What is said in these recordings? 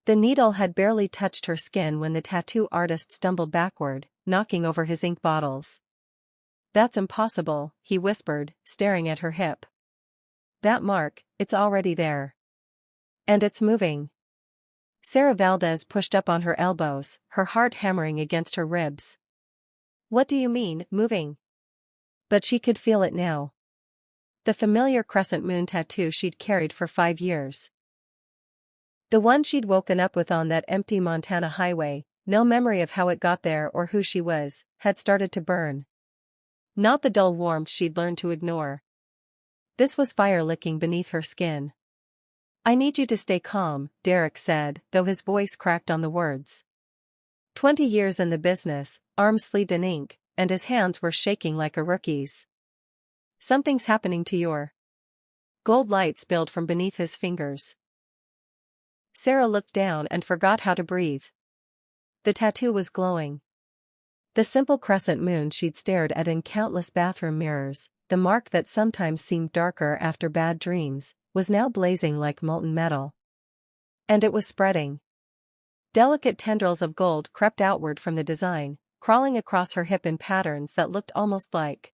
The needle had barely touched her skin when the tattoo artist stumbled backward, knocking over his ink bottles. "That's impossible," he whispered, staring at her hip. "That mark, it's already there. And it's moving." Sarah Valdez pushed up on her elbows, her heart hammering against her ribs. "What do you mean, moving?" But she could feel it now. The familiar crescent moon tattoo she'd carried for 5 years. The one she'd woken up with on that empty Montana highway, no memory of how it got there or who she was, had started to burn. Not the dull warmth she'd learned to ignore. This was fire licking beneath her skin. "I need you to stay calm," Derek said, though his voice cracked on the words. 20 years in the business, arms sleeved in ink, and his hands were shaking like a rookie's. "Something's happening to your..." Gold light spilled from beneath his fingers. Sarah looked down and forgot how to breathe. The tattoo was glowing. The simple crescent moon she'd stared at in countless bathroom mirrors, the mark that sometimes seemed darker after bad dreams, was now blazing like molten metal. And it was spreading. Delicate tendrils of gold crept outward from the design, crawling across her hip in patterns that looked almost like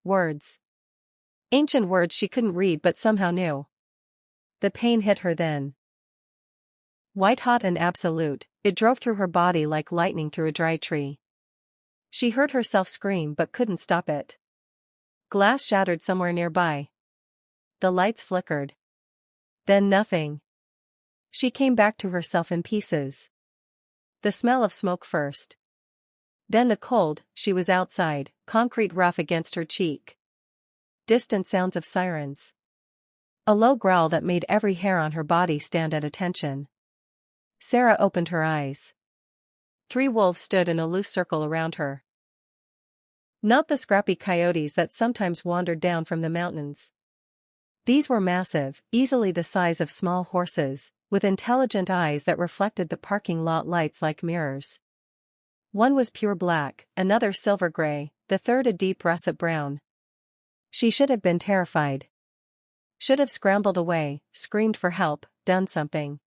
words. Ancient words she couldn't read but somehow knew. The pain hit her then. White-hot and absolute, it drove through her body like lightning through a dry tree. She heard herself scream but couldn't stop it. Glass shattered somewhere nearby. The lights flickered. Then nothing. She came back to herself in pieces. The smell of smoke first. Then the cold. She was outside, concrete rough against her cheek. Distant sounds of sirens. A low growl that made every hair on her body stand at attention. Sarah opened her eyes. 3 wolves stood in a loose circle around her. Not the scrappy coyotes that sometimes wandered down from the mountains. These were massive, easily the size of small horses, with intelligent eyes that reflected the parking lot lights like mirrors. One was pure black, another silver gray, the third a deep russet brown. She should have been terrified. Should have scrambled away, screamed for help, done something.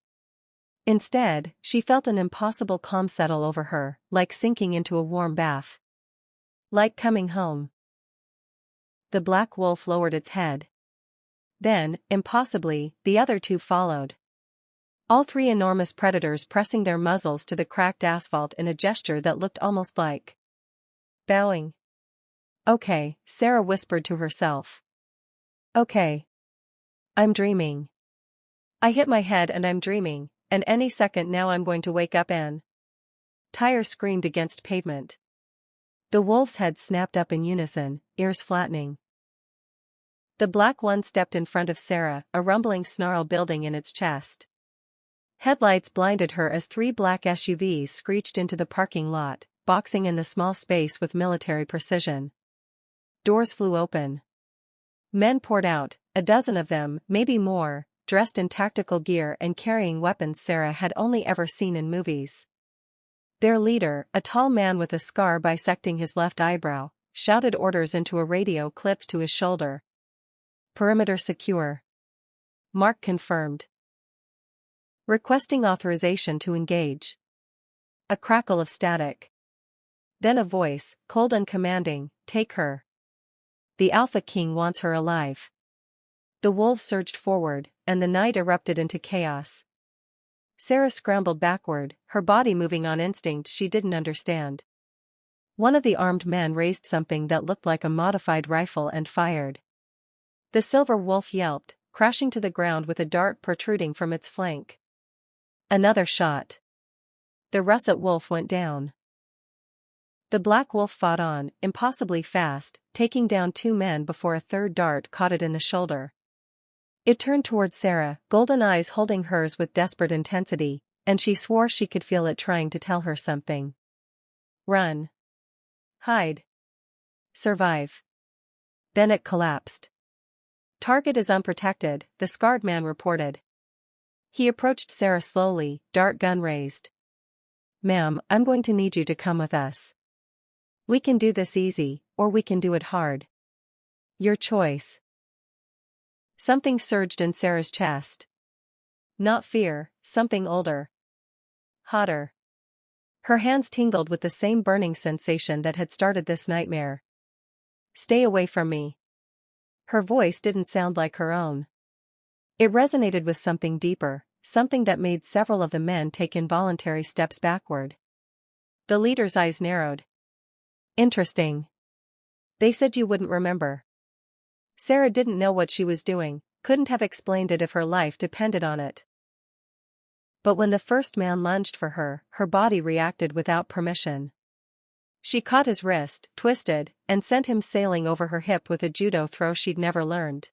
Instead, she felt an impossible calm settle over her, like sinking into a warm bath. Like coming home. The black wolf lowered its head. Then, impossibly, the other 2 followed. All 3 enormous predators pressing their muzzles to the cracked asphalt in a gesture that looked almost like bowing. "Okay," Sarah whispered to herself. "Okay. I'm dreaming. I hit my head and I'm dreaming, and any second now I'm going to wake up and..." Tires screamed against pavement. The wolf's head snapped up in unison, ears flattening. The black one stepped in front of Sarah, a rumbling snarl building in its chest. Headlights blinded her as 3 black SUVs screeched into the parking lot, boxing in the small space with military precision. Doors flew open. Men poured out, a dozen of them, maybe more, dressed in tactical gear and carrying weapons Sarah had only ever seen in movies. Their leader, a tall man with a scar bisecting his left eyebrow, shouted orders into a radio clipped to his shoulder. "Perimeter secure." Mark confirmed. "Requesting authorization to engage." A crackle of static. Then a voice, cold and commanding, "Take her. The Alpha King wants her alive." The wolves surged forward, and the night erupted into chaos. Sarah scrambled backward, her body moving on instinct she didn't understand. One of the armed men raised something that looked like a modified rifle and fired. The silver wolf yelped, crashing to the ground with a dart protruding from its flank. Another shot. The russet wolf went down. The black wolf fought on, impossibly fast, taking down 2 men before a third dart caught it in the shoulder. It turned toward Sarah, golden eyes holding hers with desperate intensity, and she swore she could feel it trying to tell her something. Run. Hide. Survive. Then it collapsed. "Target is unprotected," the scarred man reported. He approached Sarah slowly, dart gun raised. "Ma'am, I'm going to need you to come with us. We can do this easy, or we can do it hard. Your choice." Something surged in Sarah's chest. Not fear, something older. Hotter. Her hands tingled with the same burning sensation that had started this nightmare. Stay away from me. Her voice didn't sound like her own. It resonated with something deeper, something that made several of the men take involuntary steps backward. The leader's eyes narrowed. Interesting. They said you wouldn't remember. Sarah didn't know what she was doing, couldn't have explained it if her life depended on it. But when the first man lunged for her, her body reacted without permission. She caught his wrist, twisted, and sent him sailing over her hip with a judo throw she'd never learned.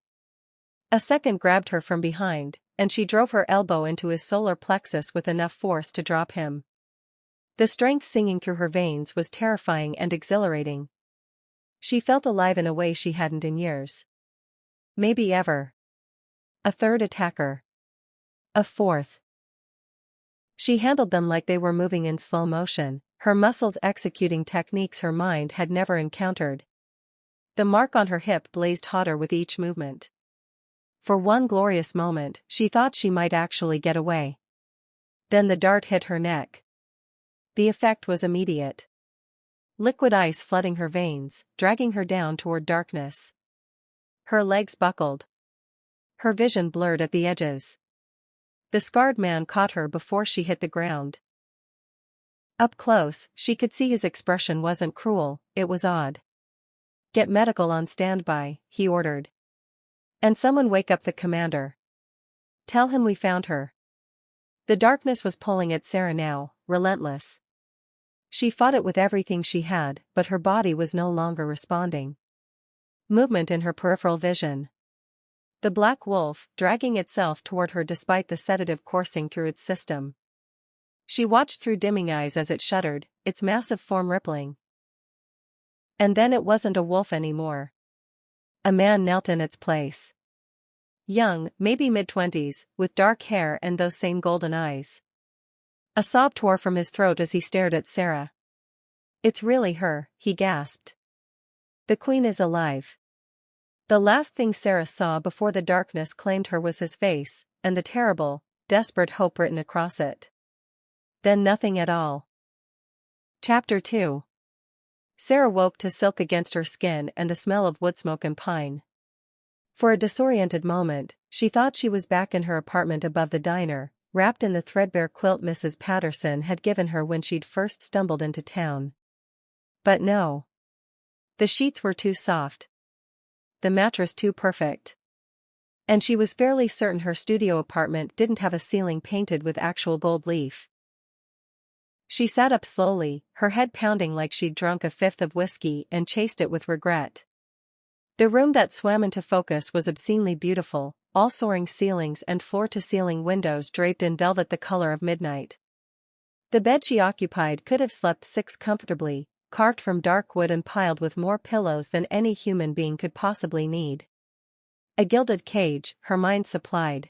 A second grabbed her from behind, and she drove her elbow into his solar plexus with enough force to drop him. The strength singing through her veins was terrifying and exhilarating. She felt alive in a way she hadn't in years. Maybe ever. A third attacker. A fourth. She handled them like they were moving in slow motion, her muscles executing techniques her mind had never encountered. The mark on her hip blazed hotter with each movement. For one glorious moment, she thought she might actually get away. Then the dart hit her neck. The effect was immediate. Liquid ice flooding her veins, dragging her down toward darkness. Her legs buckled. Her vision blurred at the edges. The scarred man caught her before she hit the ground. Up close, she could see his expression wasn't cruel, it was odd. Get medical on standby, he ordered. And someone wake up the commander. Tell him we found her. The darkness was pulling at Sarah now, relentless. She fought it with everything she had, but her body was no longer responding. Movement in her peripheral vision. The black wolf, dragging itself toward her despite the sedative coursing through its system. She watched through dimming eyes as it shuddered, its massive form rippling. And then it wasn't a wolf anymore. A man knelt in its place. Young, maybe mid-20s, with dark hair and those same golden eyes. A sob tore from his throat as he stared at Sarah. It's really her, he gasped. The queen is alive. The last thing Sarah saw before the darkness claimed her was his face, and the terrible, desperate hope written across it. Then nothing at all. Chapter 2. Sarah woke to silk against her skin and the smell of wood smoke and pine. For a disoriented moment, she thought she was back in her apartment above the diner, wrapped in the threadbare quilt Mrs. Patterson had given her when she'd first stumbled into town. But no. The sheets were too soft. The mattress too perfect. And she was fairly certain her studio apartment didn't have a ceiling painted with actual gold leaf. She sat up slowly, her head pounding like she'd drunk a fifth of whiskey and chased it with regret. The room that swam into focus was obscenely beautiful, all soaring ceilings and floor-to-ceiling windows draped in velvet the color of midnight. The bed she occupied could have slept six comfortably, carved from dark wood and piled with more pillows than any human being could possibly need. A gilded cage, her mind supplied.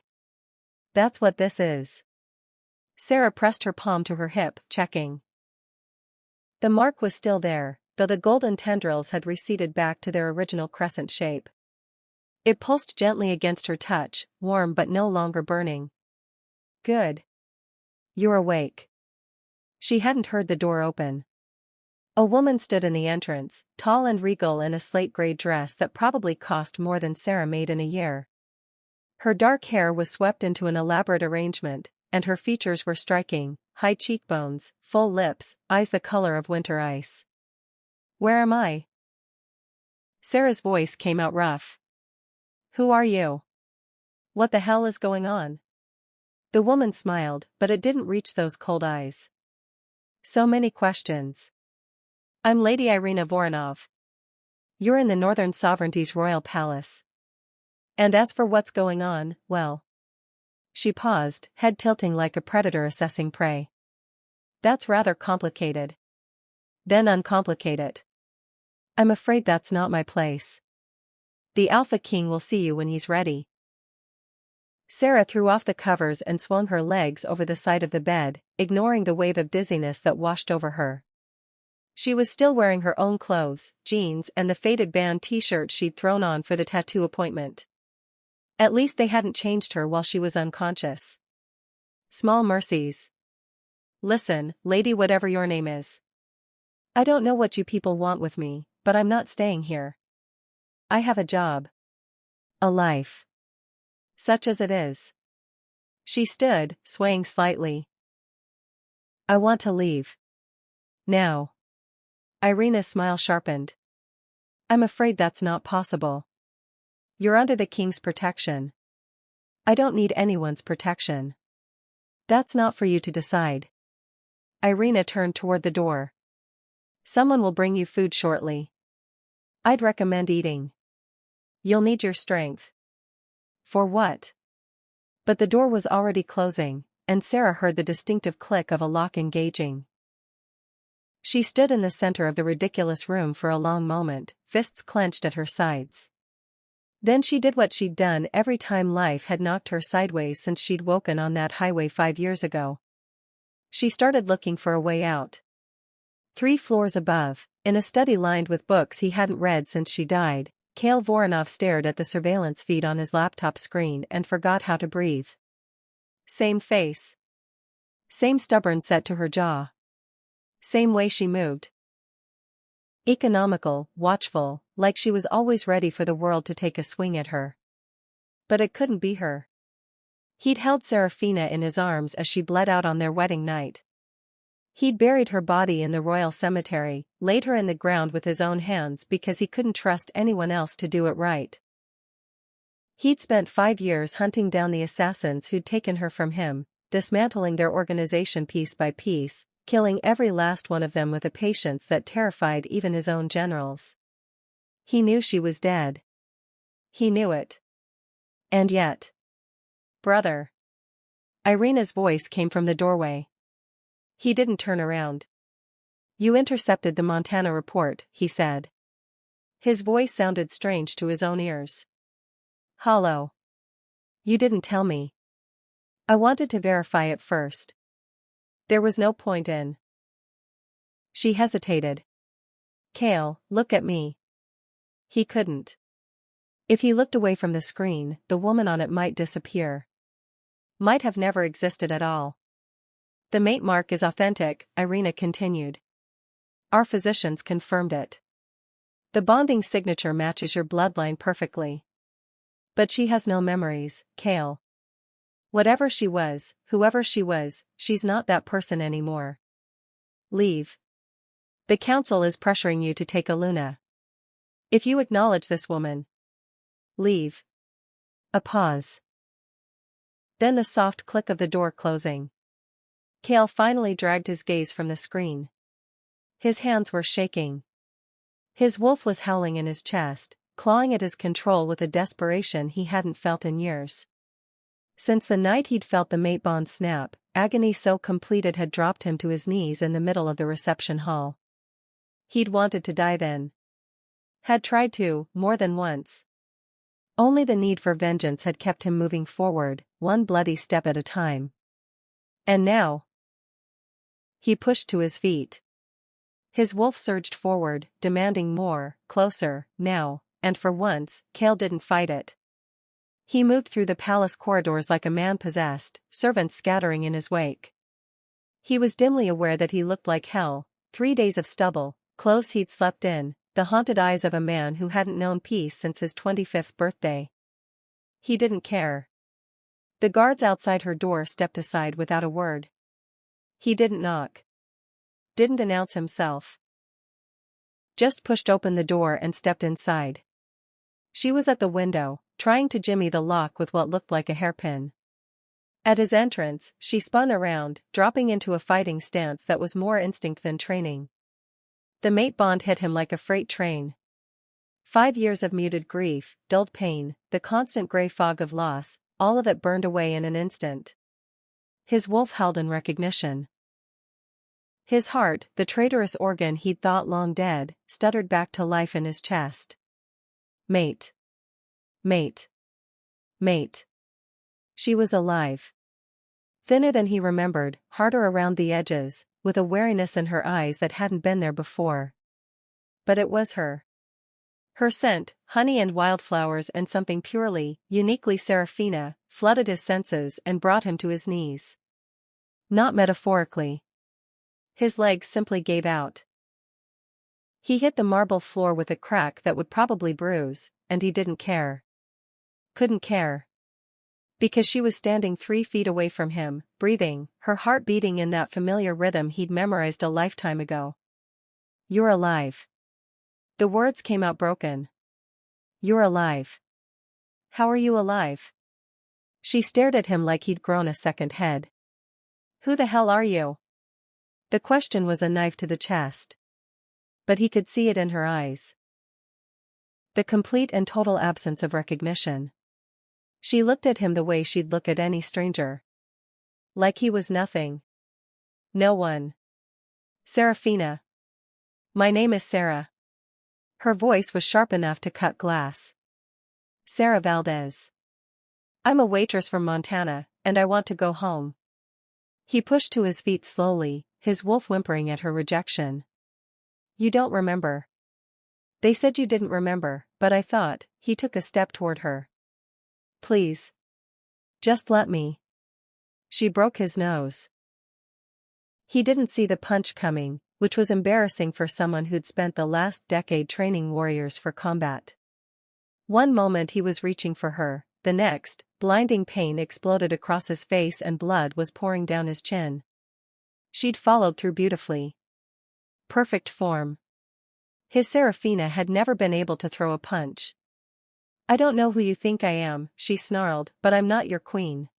That's what this is. Sarah pressed her palm to her hip, checking. The mark was still there, though the golden tendrils had receded back to their original crescent shape. It pulsed gently against her touch, warm but no longer burning. Good. You're awake. She hadn't heard the door open. A woman stood in the entrance, tall and regal in a slate-gray dress that probably cost more than Sarah made in a year. Her dark hair was swept into an elaborate arrangement, and her features were striking, high cheekbones, full lips, eyes the color of winter ice. Where am I? Sarah's voice came out rough. Who are you? What the hell is going on? The woman smiled, but it didn't reach those cold eyes. So many questions. I'm Lady Irina Voronov. You're in the Northern Sovereignty's royal palace. And as for what's going on, well. She paused, head tilting like a predator assessing prey. That's rather complicated. Then uncomplicate it. I'm afraid that's not my place. The Alpha King will see you when he's ready. Sarah threw off the covers and swung her legs over the side of the bed, ignoring the wave of dizziness that washed over her. She was still wearing her own clothes, jeans and the faded band t-shirt she'd thrown on for the tattoo appointment. At least they hadn't changed her while she was unconscious. Small mercies. Listen, lady, whatever your name is. I don't know what you people want with me, but I'm not staying here. I have a job. A life. Such as it is. She stood, swaying slightly. I want to leave. Now. Irina's smile sharpened. I'm afraid that's not possible. You're under the king's protection. I don't need anyone's protection. That's not for you to decide. Irina turned toward the door. Someone will bring you food shortly. I'd recommend eating. You'll need your strength. For what? But the door was already closing, and Sarah heard the distinctive click of a lock engaging. She stood in the center of the ridiculous room for a long moment, fists clenched at her sides. Then she did what she'd done every time life had knocked her sideways since she'd woken on that highway 5 years ago. She started looking for a way out. 3 floors above, in a study lined with books he hadn't read since she died, Kale Voronov stared at the surveillance feed on his laptop screen and forgot how to breathe. Same face. Same stubborn set to her jaw. Same way she moved. Economical, watchful, like she was always ready for the world to take a swing at her. But it couldn't be her. He'd held Serafina in his arms as she bled out on their wedding night. He'd buried her body in the royal cemetery, laid her in the ground with his own hands because he couldn't trust anyone else to do it right. He'd spent 5 years hunting down the assassins who'd taken her from him, dismantling their organization piece by piece, killing every last one of them with a patience that terrified even his own generals. He knew she was dead. He knew it. And yet. Brother. Irina's voice came from the doorway. He didn't turn around. You intercepted the Montana report, he said. His voice sounded strange to his own ears. Hollow. You didn't tell me. I wanted to verify it first. There was no point in. She hesitated. Kale, look at me. He couldn't. If he looked away from the screen, the woman on it might disappear. Might have never existed at all. The mate mark is authentic, Irina continued. Our physicians confirmed it. The bonding signature matches your bloodline perfectly. But she has no memories, Kale. Whatever she was, whoever she was, she's not that person anymore. Leave. The council is pressuring you to take Aluna. If you acknowledge this woman. Leave. A pause. Then the soft click of the door closing. Kale finally dragged his gaze from the screen. His hands were shaking. His wolf was howling in his chest, clawing at his control with a desperation he hadn't felt in years. Since the night he'd felt the mate bond snap, agony so complete it had dropped him to his knees in the middle of the reception hall. He'd wanted to die then. Had tried to, more than once. Only the need for vengeance had kept him moving forward, one bloody step at a time. And now. He pushed to his feet. His wolf surged forward, demanding more, closer, now, and for once, Kale didn't fight it. He moved through the palace corridors like a man possessed, servants scattering in his wake. He was dimly aware that he looked like hell, 3 days of stubble, clothes he'd slept in, the haunted eyes of a man who hadn't known peace since his 25th birthday. He didn't care. The guards outside her door stepped aside without a word. He didn't knock. Didn't announce himself. Just pushed open the door and stepped inside. She was at the window, trying to jimmy the lock with what looked like a hairpin. At his entrance, she spun around, dropping into a fighting stance that was more instinct than training. The mate bond hit him like a freight train. 5 years of muted grief, dulled pain, the constant gray fog of loss, all of it burned away in an instant. His wolf howled in recognition. His heart, the traitorous organ he'd thought long dead, stuttered back to life in his chest. Mate. Mate. Mate. She was alive. Thinner than he remembered, harder around the edges, with a wariness in her eyes that hadn't been there before. But it was her. Her scent, honey and wildflowers and something purely, uniquely Serafina, flooded his senses and brought him to his knees. Not metaphorically. His legs simply gave out. He hit the marble floor with a crack that would probably bruise, and he didn't care. Couldn't care. Because she was standing 3 feet away from him, breathing, her heart beating in that familiar rhythm he'd memorized a lifetime ago. You're alive. The words came out broken. You're alive. How are you alive? She stared at him like he'd grown a second head. Who the hell are you? The question was a knife to the chest. But he could see it in her eyes. The complete and total absence of recognition. She looked at him the way she'd look at any stranger. Like he was nothing. No one. Serafina. My name is Sarah. Her voice was sharp enough to cut glass. Sarah Valdez. I'm a waitress from Montana, and I want to go home. He pushed to his feet slowly, his wolf whimpering at her rejection. You don't remember. They said you didn't remember, but I thought. He took a step toward her. Please. Just let me. She broke his nose. He didn't see the punch coming, which was embarrassing for someone who'd spent the last decade training warriors for combat. One moment he was reaching for her, the next, blinding pain exploded across his face and blood was pouring down his chin. She'd followed through beautifully. Perfect form. His Serafina had never been able to throw a punch. I don't know who you think I am, she snarled, but I'm not your queen.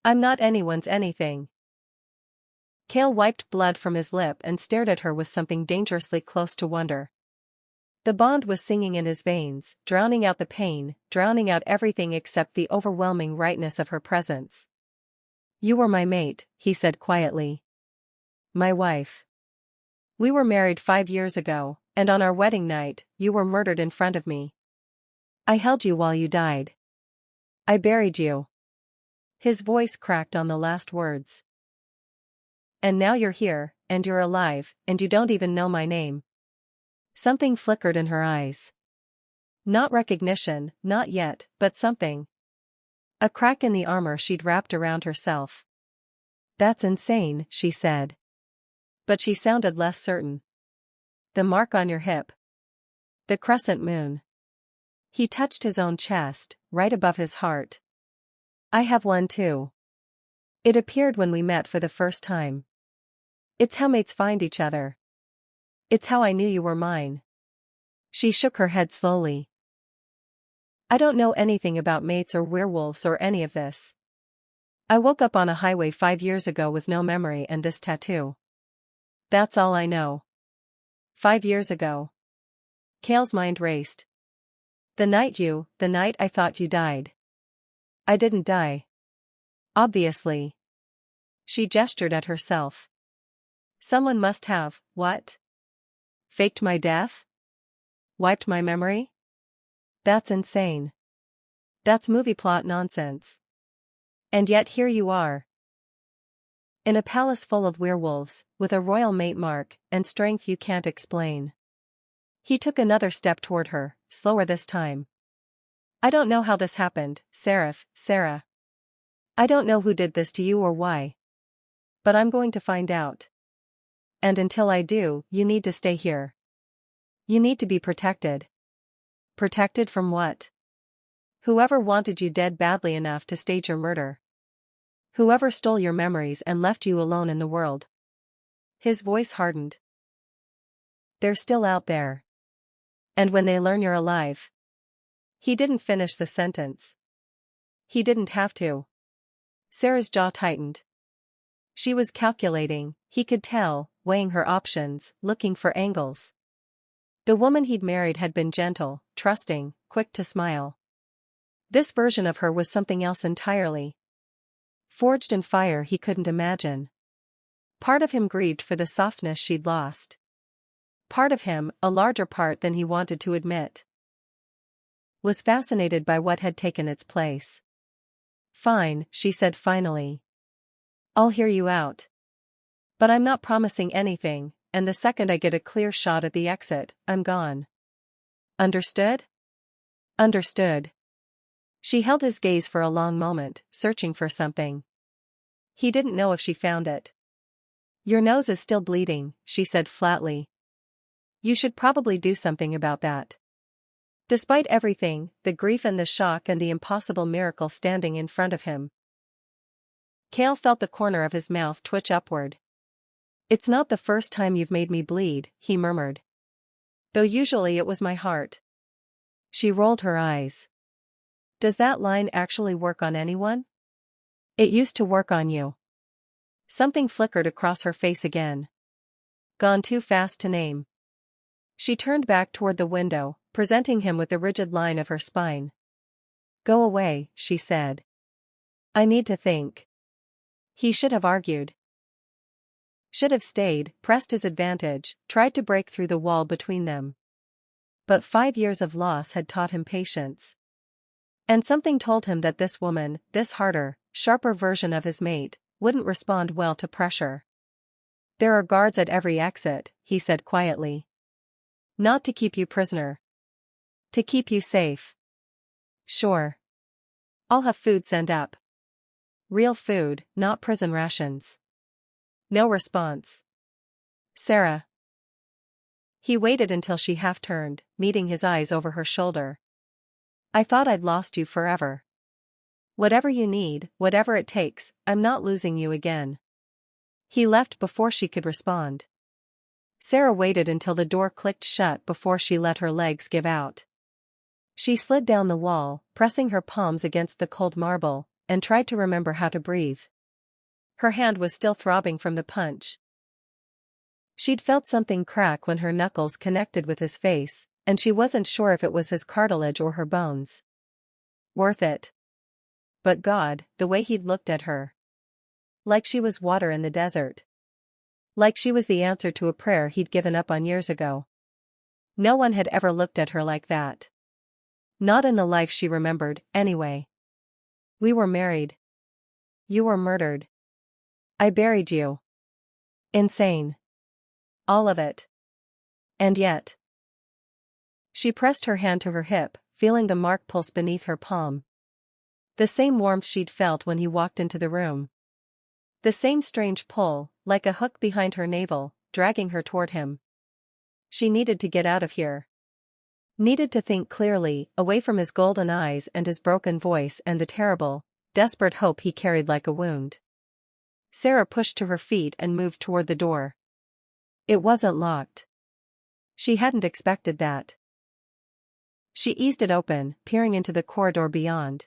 I'm not anyone's anything. Cale wiped blood from his lip and stared at her with something dangerously close to wonder. The bond was singing in his veins, drowning out the pain, drowning out everything except the overwhelming rightness of her presence. You were my mate, he said quietly. My wife. We were married 5 years ago, and on our wedding night, you were murdered in front of me. I held you while you died. I buried you. His voice cracked on the last words. And now you're here, and you're alive, and you don't even know my name. Something flickered in her eyes. Not recognition, not yet, but something. A crack in the armor she'd wrapped around herself. That's insane, she said. But she sounded less certain. The mark on your hip. The crescent moon. He touched his own chest, right above his heart. I have one too. It appeared when we met for the first time. It's how mates find each other. It's how I knew you were mine. She shook her head slowly. I don't know anything about mates or werewolves or any of this. I woke up on a highway 5 years ago with no memory and this tattoo. That's all I know. 5 years ago. Cale's mind raced. The night I thought you died. I didn't die. Obviously. She gestured at herself. Someone must have, what? Faked my death? Wiped my memory? That's insane. That's movie plot nonsense. And yet here you are. In a palace full of werewolves, with a royal mate mark, and strength you can't explain. He took another step toward her, slower this time. I don't know how this happened, Sarah. I don't know who did this to you or why. But I'm going to find out. And until I do, you need to stay here. You need to be protected. Protected from what? Whoever wanted you dead badly enough to stage your murder. Whoever stole your memories and left you alone in the world. His voice hardened. They're still out there. And when they learn you're alive. He didn't finish the sentence. He didn't have to. Sarah's jaw tightened. She was calculating, he could tell, weighing her options, looking for angles. The woman he'd married had been gentle, trusting, quick to smile. This version of her was something else entirely. Forged in fire he couldn't imagine. Part of him grieved for the softness she'd lost. Part of him, a larger part than he wanted to admit, was fascinated by what had taken its place. Fine, she said finally. I'll hear you out. But I'm not promising anything, and the second I get a clear shot at the exit, I'm gone. Understood? Understood. She held his gaze for a long moment, searching for something. He didn't know if she found it. Your nose is still bleeding, she said flatly. You should probably do something about that. Despite everything, the grief and the shock and the impossible miracle standing in front of him. Cale felt the corner of his mouth twitch upward. It's not the first time you've made me bleed, he murmured. Though usually it was my heart. She rolled her eyes. Does that line actually work on anyone? It used to work on you. Something flickered across her face again. Gone too fast to name. She turned back toward the window, presenting him with the rigid line of her spine. Go away, she said. I need to think. He should have argued. Should have stayed, pressed his advantage, tried to break through the wall between them. But 5 years of loss had taught him patience. And something told him that this woman, this harder, sharper version of his mate, wouldn't respond well to pressure. There are guards at every exit, he said quietly. Not to keep you prisoner. To keep you safe. Sure. I'll have food sent up. Real food, not prison rations. No response. Sarah. He waited until she half-turned, meeting his eyes over her shoulder. I thought I'd lost you forever. Whatever you need, whatever it takes, I'm not losing you again. He left before she could respond. Sarah waited until the door clicked shut before she let her legs give out. She slid down the wall, pressing her palms against the cold marble, and tried to remember how to breathe. Her hand was still throbbing from the punch. She'd felt something crack when her knuckles connected with his face, and she wasn't sure if it was his cartilage or her bones. Worth it. But God, the way he'd looked at her. Like she was water in the desert. Like she was the answer to a prayer he'd given up on years ago. No one had ever looked at her like that. Not in the life she remembered, anyway. We were married. You were murdered. I buried you. Insane. All of it. And yet. She pressed her hand to her hip, feeling the mark pulse beneath her palm. The same warmth she'd felt when he walked into the room. The same strange pull, like a hook behind her navel, dragging her toward him. She needed to get out of here. Needed to think clearly, away from his golden eyes and his broken voice and the terrible, desperate hope he carried like a wound. Sarah pushed to her feet and moved toward the door. It wasn't locked. She hadn't expected that. She eased it open, peering into the corridor beyond.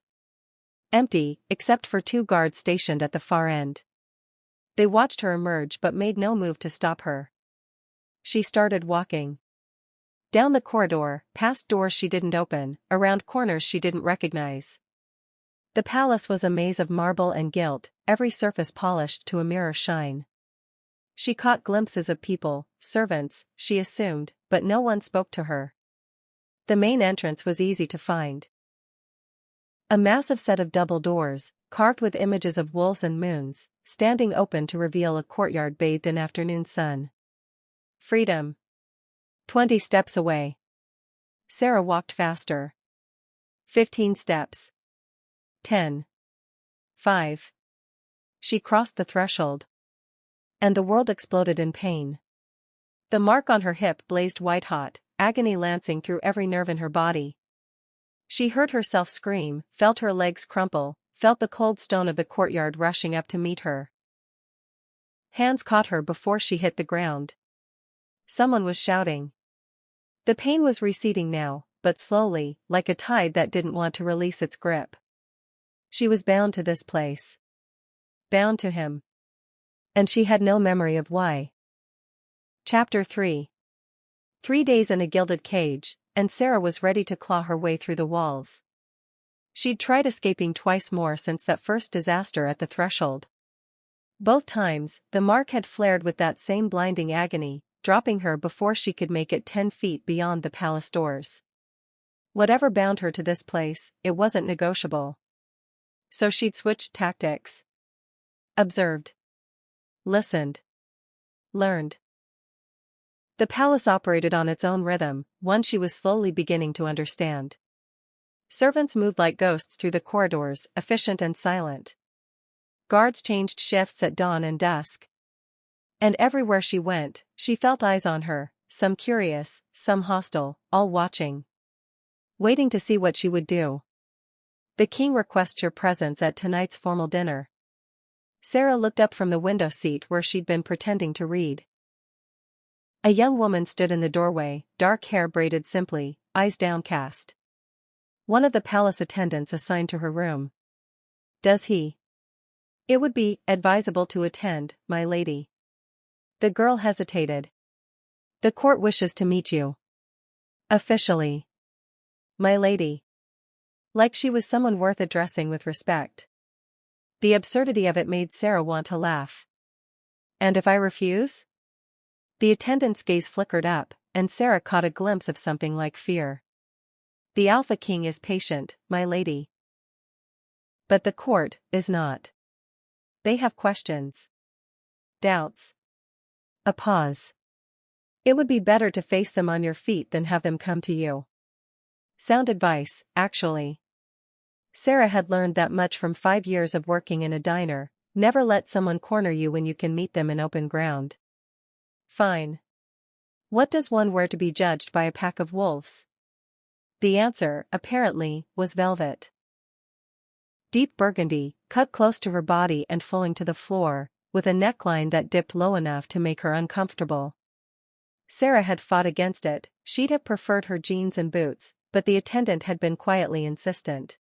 Empty, except for 2 guards stationed at the far end. They watched her emerge but made no move to stop her. She started walking. Down the corridor, past doors she didn't open, around corners she didn't recognize. The palace was a maze of marble and gilt, every surface polished to a mirror shine. She caught glimpses of people, servants, she assumed, but no one spoke to her. The main entrance was easy to find. A massive set of double doors, carved with images of wolves and moons, standing open to reveal a courtyard bathed in afternoon sun. Freedom. 20 steps away. Sarah walked faster. 15 steps. 10. 5. She crossed the threshold. And the world exploded in pain. The mark on her hip blazed white-hot, agony lancing through every nerve in her body. She heard herself scream, felt her legs crumple, felt the cold stone of the courtyard rushing up to meet her. Hands caught her before she hit the ground. Someone was shouting. The pain was receding now, but slowly, like a tide that didn't want to release its grip. She was bound to this place. Bound to him. And she had no memory of why. Chapter 3. 3 days in a gilded cage, and Sarah was ready to claw her way through the walls. She'd tried escaping twice more since that first disaster at the threshold. Both times, the mark had flared with that same blinding agony, dropping her before she could make it 10 feet beyond the palace doors. Whatever bound her to this place, it wasn't negotiable. So she'd switched tactics. Observed. Listened. Learned. The palace operated on its own rhythm, one she was slowly beginning to understand. Servants moved like ghosts through the corridors, efficient and silent. Guards changed shifts at dawn and dusk. And everywhere she went, she felt eyes on her, some curious, some hostile, all watching. Waiting to see what she would do. The king requests your presence at tonight's formal dinner. Sarah looked up from the window seat where she'd been pretending to read. A young woman stood in the doorway, dark hair braided simply, eyes downcast. One of the palace attendants assigned to her room. Does he? It would be advisable to attend, my lady. The girl hesitated. The court wishes to meet you. Officially. My lady. Like she was someone worth addressing with respect. The absurdity of it made Sarah want to laugh. And if I refuse? The attendant's gaze flickered up, and Sarah caught a glimpse of something like fear. The Alpha King is patient, my lady. But the court is not. They have questions. Doubts. A pause. It would be better to face them on your feet than have them come to you. Sound advice, actually. Sarah had learned that much from 5 years of working in a diner: never let someone corner you when you can meet them in open ground. Fine. What does one wear to be judged by a pack of wolves? The answer, apparently, was velvet. Deep burgundy, cut close to her body and flowing to the floor, with a neckline that dipped low enough to make her uncomfortable. Sarah had fought against it, she'd have preferred her jeans and boots, but the attendant had been quietly insistent.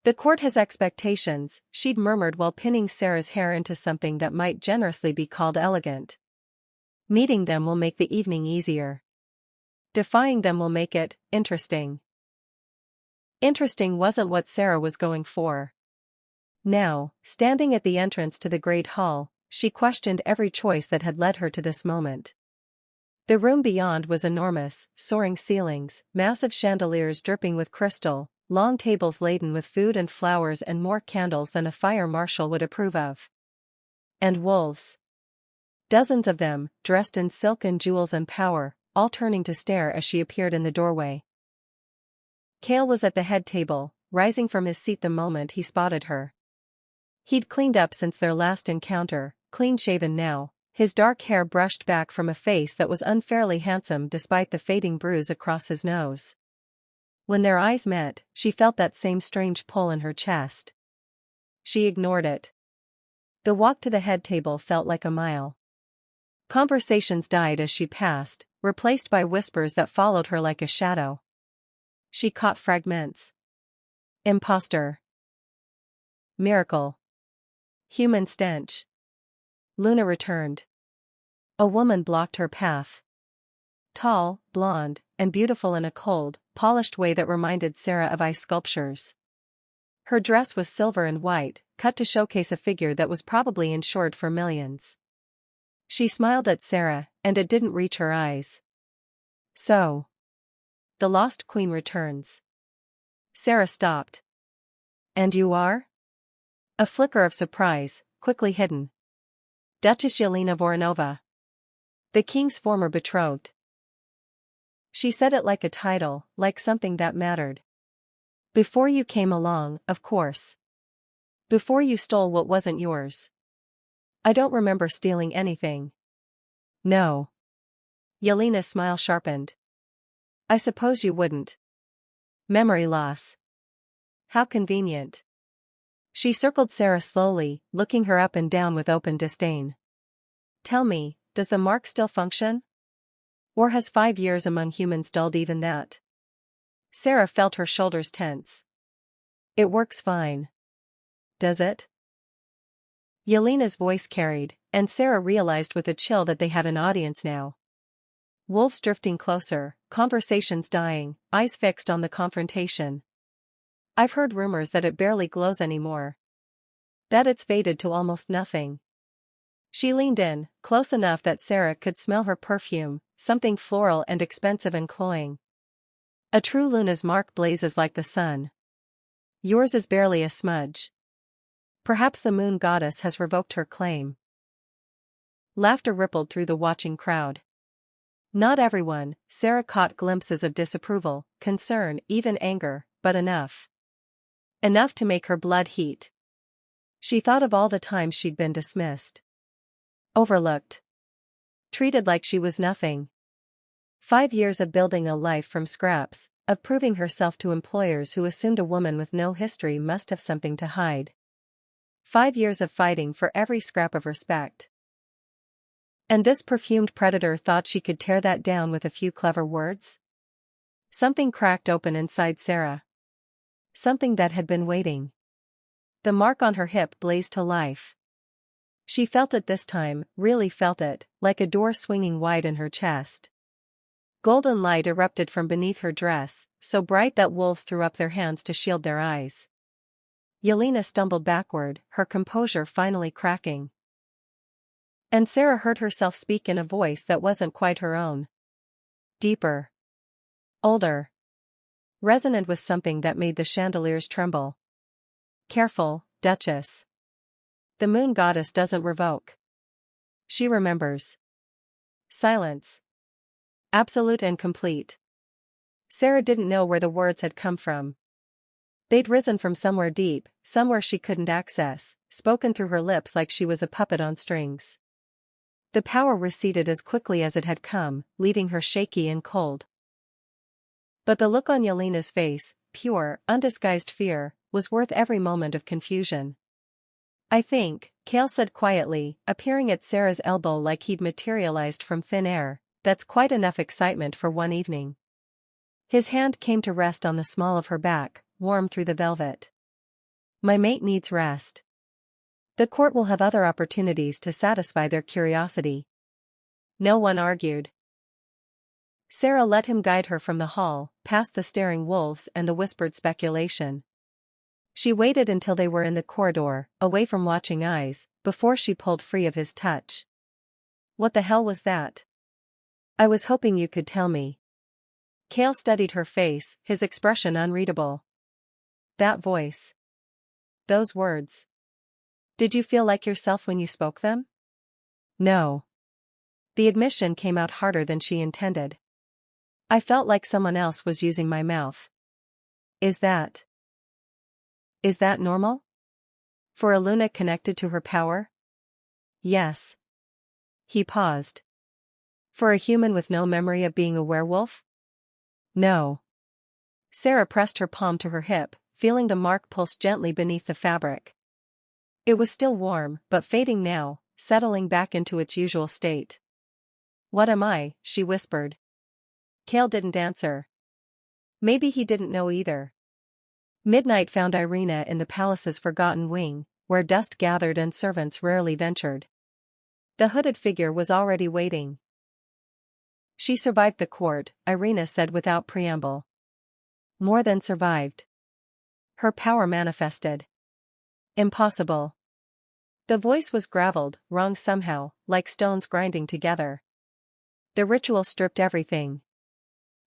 The court has expectations, she'd murmured while pinning Sarah's hair into something that might generously be called elegant. Meeting them will make the evening easier. Defying them will make it interesting. Interesting wasn't what Sarah was going for. Now, standing at the entrance to the great hall, she questioned every choice that had led her to this moment. The room beyond was enormous, soaring ceilings, massive chandeliers dripping with crystal, long tables laden with food and flowers and more candles than a fire marshal would approve of. And wolves. Dozens of them, dressed in silk and jewels and power, all turning to stare as she appeared in the doorway. Cale was at the head table, rising from his seat the moment he spotted her. He'd cleaned up since their last encounter, clean-shaven now, his dark hair brushed back from a face that was unfairly handsome despite the fading bruise across his nose. When their eyes met, she felt that same strange pull in her chest. She ignored it. The walk to the head table felt like a mile. Conversations died as she passed, replaced by whispers that followed her like a shadow. She caught fragments. Imposter. Miracle. Human stench. Luna returned. A woman blocked her path. Tall, blonde, and beautiful in a cold, polished way that reminded Sarah of ice sculptures. Her dress was silver and white, cut to showcase a figure that was probably insured for millions. She smiled at Sarah, and it didn't reach her eyes. So. The Lost Queen returns. Sarah stopped. And you are? A flicker of surprise, quickly hidden. Duchess Yelena Voronova. The king's former betrothed. She said it like a title, like something that mattered. Before you came along, of course. Before you stole what wasn't yours. I don't remember stealing anything. No. Yelena's smile sharpened. I suppose you wouldn't. Memory loss. How convenient. She circled Sarah slowly, looking her up and down with open disdain. Tell me, does the mark still function? Or has 5 years among humans dulled even that? Sarah felt her shoulders tense. It works fine. Does it? Yelena's voice carried, and Sarah realized with a chill that they had an audience now. Wolves drifting closer, conversations dying, eyes fixed on the confrontation. I've heard rumors that it barely glows anymore. That it's faded to almost nothing. She leaned in, close enough that Sarah could smell her perfume, something floral and expensive and cloying. A true Luna's mark blazes like the sun. Yours is barely a smudge. Perhaps the moon goddess has revoked her claim. Laughter rippled through the watching crowd. Not everyone, Sarah caught glimpses of disapproval, concern, even anger, but enough. Enough to make her blood heat. She thought of all the times she'd been dismissed, overlooked, treated like she was nothing. 5 years of building a life from scraps, of proving herself to employers who assumed a woman with no history must have something to hide. 5 years of fighting for every scrap of respect. And this perfumed predator thought she could tear that down with a few clever words? Something cracked open inside Sarah. Something that had been waiting. The mark on her hip blazed to life. She felt it this time, really felt it, like a door swinging wide in her chest. Golden light erupted from beneath her dress, so bright that wolves threw up their hands to shield their eyes. Yelena stumbled backward, her composure finally cracking. And Sarah heard herself speak in a voice that wasn't quite her own. Deeper. Older. Resonant with something that made the chandeliers tremble. Careful, Duchess. The moon goddess doesn't revoke. She remembers. Silence. Absolute and complete. Sarah didn't know where the words had come from. They'd risen from somewhere deep, somewhere she couldn't access, spoken through her lips like she was a puppet on strings. The power receded as quickly as it had come, leaving her shaky and cold. But the look on Yelena's face, pure, undisguised fear, was worth every moment of confusion. I think, Cale said quietly, appearing at Sarah's elbow like he'd materialized from thin air, that's quite enough excitement for one evening. His hand came to rest on the small of her back, warm through the velvet. My mate needs rest. The court will have other opportunities to satisfy their curiosity. No one argued. Sarah let him guide her from the hall, past the staring wolves and the whispered speculation. She waited until they were in the corridor, away from watching eyes, before she pulled free of his touch. What the hell was that? I was hoping you could tell me. Cale studied her face, his expression unreadable. That voice. Those words. Did you feel like yourself when you spoke them? No. The admission came out harder than she intended. I felt like someone else was using my mouth. Is that normal? For a Luna connected to her power? Yes. He paused. For a human with no memory of being a werewolf? No. Sarah pressed her palm to her hip, feeling the mark pulse gently beneath the fabric. It was still warm, but fading now, settling back into its usual state. What am I? She whispered. Cale didn't answer. Maybe he didn't know either. Midnight found Irina in the palace's forgotten wing, where dust gathered and servants rarely ventured. The hooded figure was already waiting. She survived the court, Irina said without preamble. More than survived. Her power manifested. Impossible. The voice was graveled, wrong somehow, like stones grinding together. The ritual stripped everything.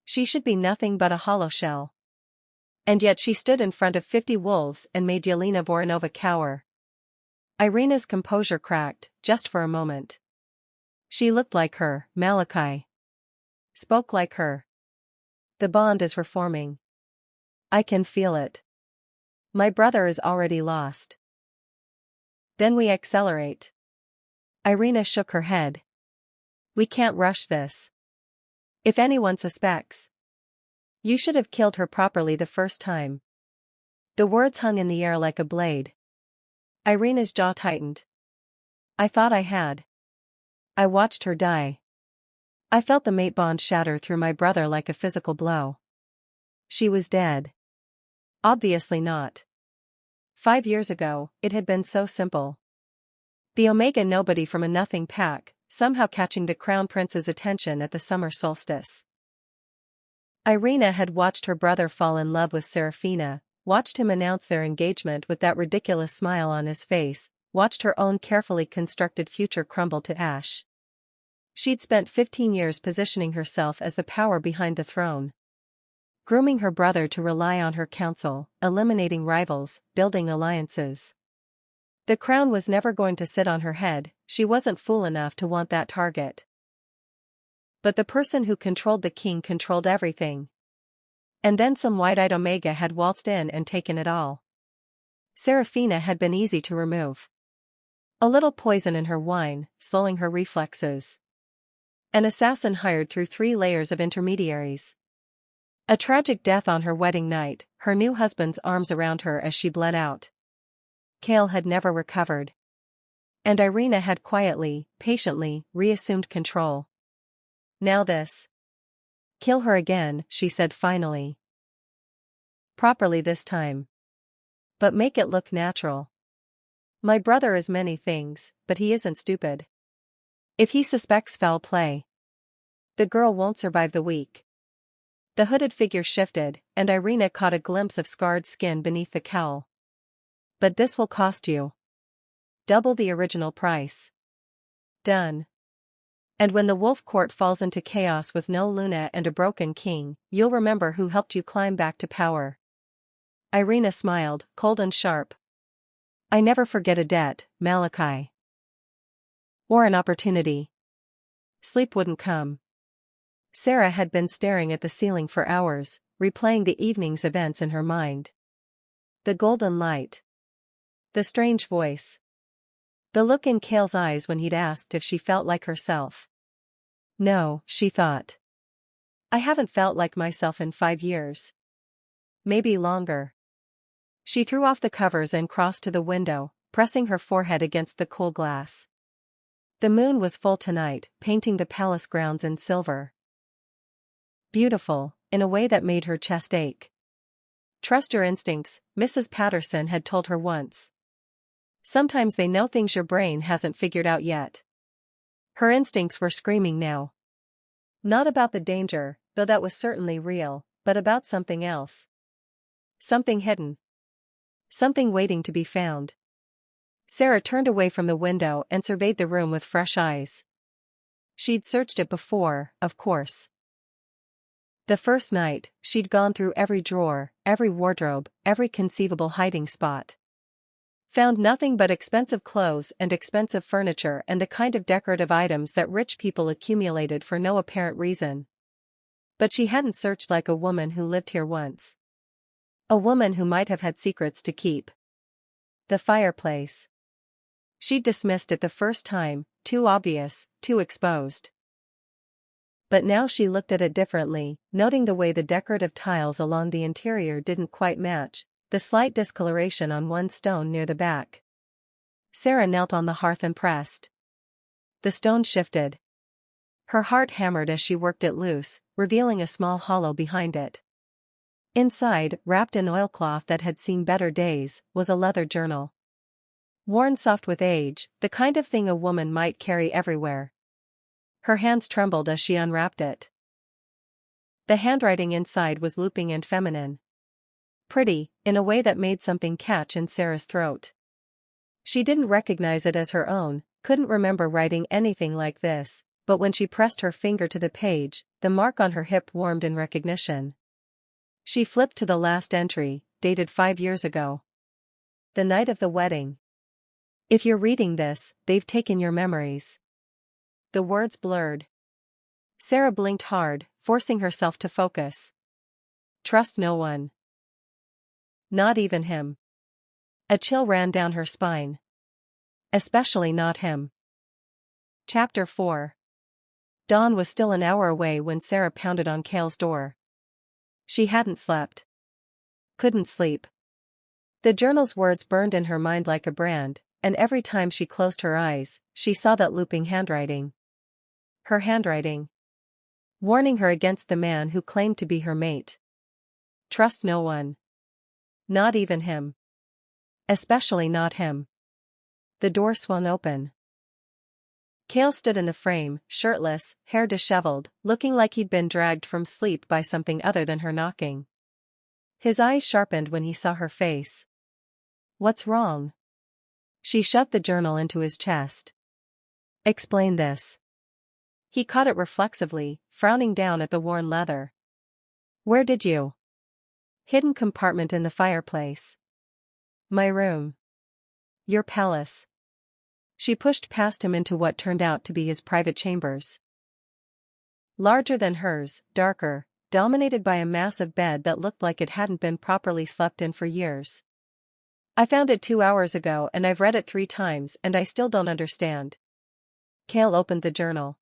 She should be nothing but a hollow shell. And yet she stood in front of 50 wolves and made Yelena Voronova cower. Irina's composure cracked, just for a moment. She looked like her, Malachi. Spoke like her. The bond is reforming. I can feel it. My brother is already lost. Then we accelerate. Irina shook her head. We can't rush this. If anyone suspects. You should have killed her properly the first time. The words hung in the air like a blade. Irina's jaw tightened. I thought I had. I watched her die. I felt the mate bond shatter through my brother like a physical blow. She was dead. Obviously not. 5 years ago, it had been so simple. The Omega nobody from a nothing pack, somehow catching the crown prince's attention at the summer solstice. Irina had watched her brother fall in love with Serafina, watched him announce their engagement with that ridiculous smile on his face, watched her own carefully constructed future crumble to ash. She'd spent 15 years positioning herself as the power behind the throne. Grooming her brother to rely on her counsel, eliminating rivals, building alliances. The crown was never going to sit on her head, she wasn't fool enough to want that target. But the person who controlled the king controlled everything. And then some wide-eyed Omega had waltzed in and taken it all. Serafina had been easy to remove. A little poison in her wine, slowing her reflexes. An assassin hired through 3 layers of intermediaries. A tragic death on her wedding night, her new husband's arms around her as she bled out. Cale had never recovered. And Irina had quietly, patiently, reassumed control. Now this. Kill her again, she said finally. Properly this time. But make it look natural. My brother is many things, but he isn't stupid. If he suspects foul play, the girl won't survive the week. The hooded figure shifted, and Irina caught a glimpse of scarred skin beneath the cowl. But this will cost you double the original price. Done. And when the wolf court falls into chaos with no Luna and a broken king, you'll remember who helped you climb back to power. Irina smiled, cold and sharp. I never forget a debt, Malachi. Or an opportunity. Sleep wouldn't come. Sarah had been staring at the ceiling for hours, replaying the evening's events in her mind. The golden light. The strange voice. The look in Cale's eyes when he'd asked if she felt like herself. No, she thought. I haven't felt like myself in 5 years. Maybe longer. She threw off the covers and crossed to the window, pressing her forehead against the cool glass. The moon was full tonight, painting the palace grounds in silver. Beautiful, in a way that made her chest ache. Trust your instincts, Mrs. Patterson had told her once. Sometimes they know things your brain hasn't figured out yet. Her instincts were screaming now. Not about the danger, though that was certainly real, but about something else. Something hidden. Something waiting to be found. Sarah turned away from the window and surveyed the room with fresh eyes. She'd searched it before, of course. The first night, she'd gone through every drawer, every wardrobe, every conceivable hiding spot. Found nothing but expensive clothes and expensive furniture and the kind of decorative items that rich people accumulated for no apparent reason. But she hadn't searched like a woman who lived here once. A woman who might have had secrets to keep. The fireplace. She'd dismissed it the first time, too obvious, too exposed. But now she looked at it differently, noting the way the decorative tiles along the interior didn't quite match, the slight discoloration on one stone near the back. Sarah knelt on the hearth and pressed. The stone shifted. Her heart hammered as she worked it loose, revealing a small hollow behind it. Inside, wrapped in oilcloth that had seen better days, was a leather journal. Worn soft with age, the kind of thing a woman might carry everywhere. Her hands trembled as she unwrapped it. The handwriting inside was looping and feminine. Pretty, in a way that made something catch in Sarah's throat. She didn't recognize it as her own, couldn't remember writing anything like this, but when she pressed her finger to the page, the mark on her hip warmed in recognition. She flipped to the last entry, dated 5 years ago. The night of the wedding. If you're reading this, they've taken your memories. The words blurred. Sarah blinked hard, forcing herself to focus. Trust no one. Not even him. A chill ran down her spine. Especially not him. Chapter 4. Dawn was still an hour away when Sarah pounded on Cale's door. She hadn't slept. Couldn't sleep. The journal's words burned in her mind like a brand, and every time she closed her eyes, she saw that looping handwriting. Her handwriting. Warning her against the man who claimed to be her mate. Trust no one. Not even him. Especially not him. The door swung open. Cale stood in the frame, shirtless, hair disheveled, looking like he'd been dragged from sleep by something other than her knocking. His eyes sharpened when he saw her face. What's wrong? She shoved the journal into his chest. Explain this. He caught it reflexively, frowning down at the worn leather. Where did you? Hidden compartment in the fireplace. My room. Your palace. She pushed past him into what turned out to be his private chambers. Larger than hers, darker, dominated by a massive bed that looked like it hadn't been properly slept in for years. I found it 2 hours ago and I've read it 3 times and I still don't understand. Cale opened the journal.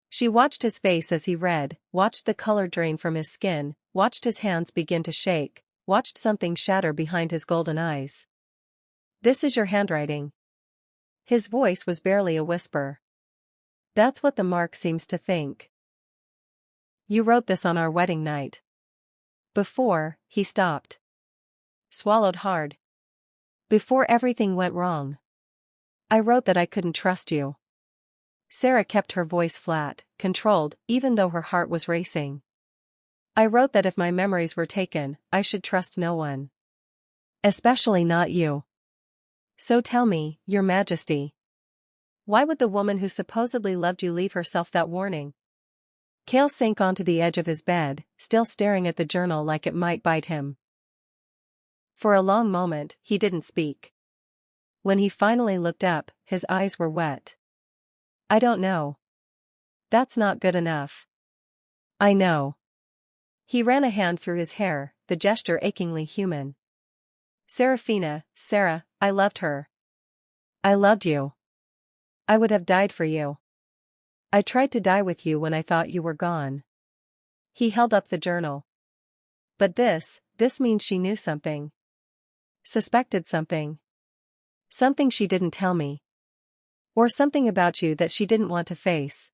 She watched his face as he read, watched the color drain from his skin, watched his hands begin to shake, watched something shatter behind his golden eyes. This is your handwriting. His voice was barely a whisper. That's what the mark seems to think. You wrote this on our wedding night. Before, he stopped. Swallowed hard. Before everything went wrong. I wrote that I couldn't trust you. Sarah kept her voice flat, controlled, even though her heart was racing. I wrote that if my memories were taken, I should trust no one. Especially not you. So tell me, Your Majesty. Why would the woman who supposedly loved you leave herself that warning? Cale sank onto the edge of his bed, still staring at the journal like it might bite him. For a long moment, he didn't speak. When he finally looked up, his eyes were wet. I don't know. That's not good enough. I know. He ran a hand through his hair, the gesture achingly human. Serafina, Sarah, I loved her. I loved you. I would have died for you. I tried to die with you when I thought you were gone. He held up the journal. But this means she knew something. Suspected something. Something she didn't tell me. Or something about you that she didn't want to face.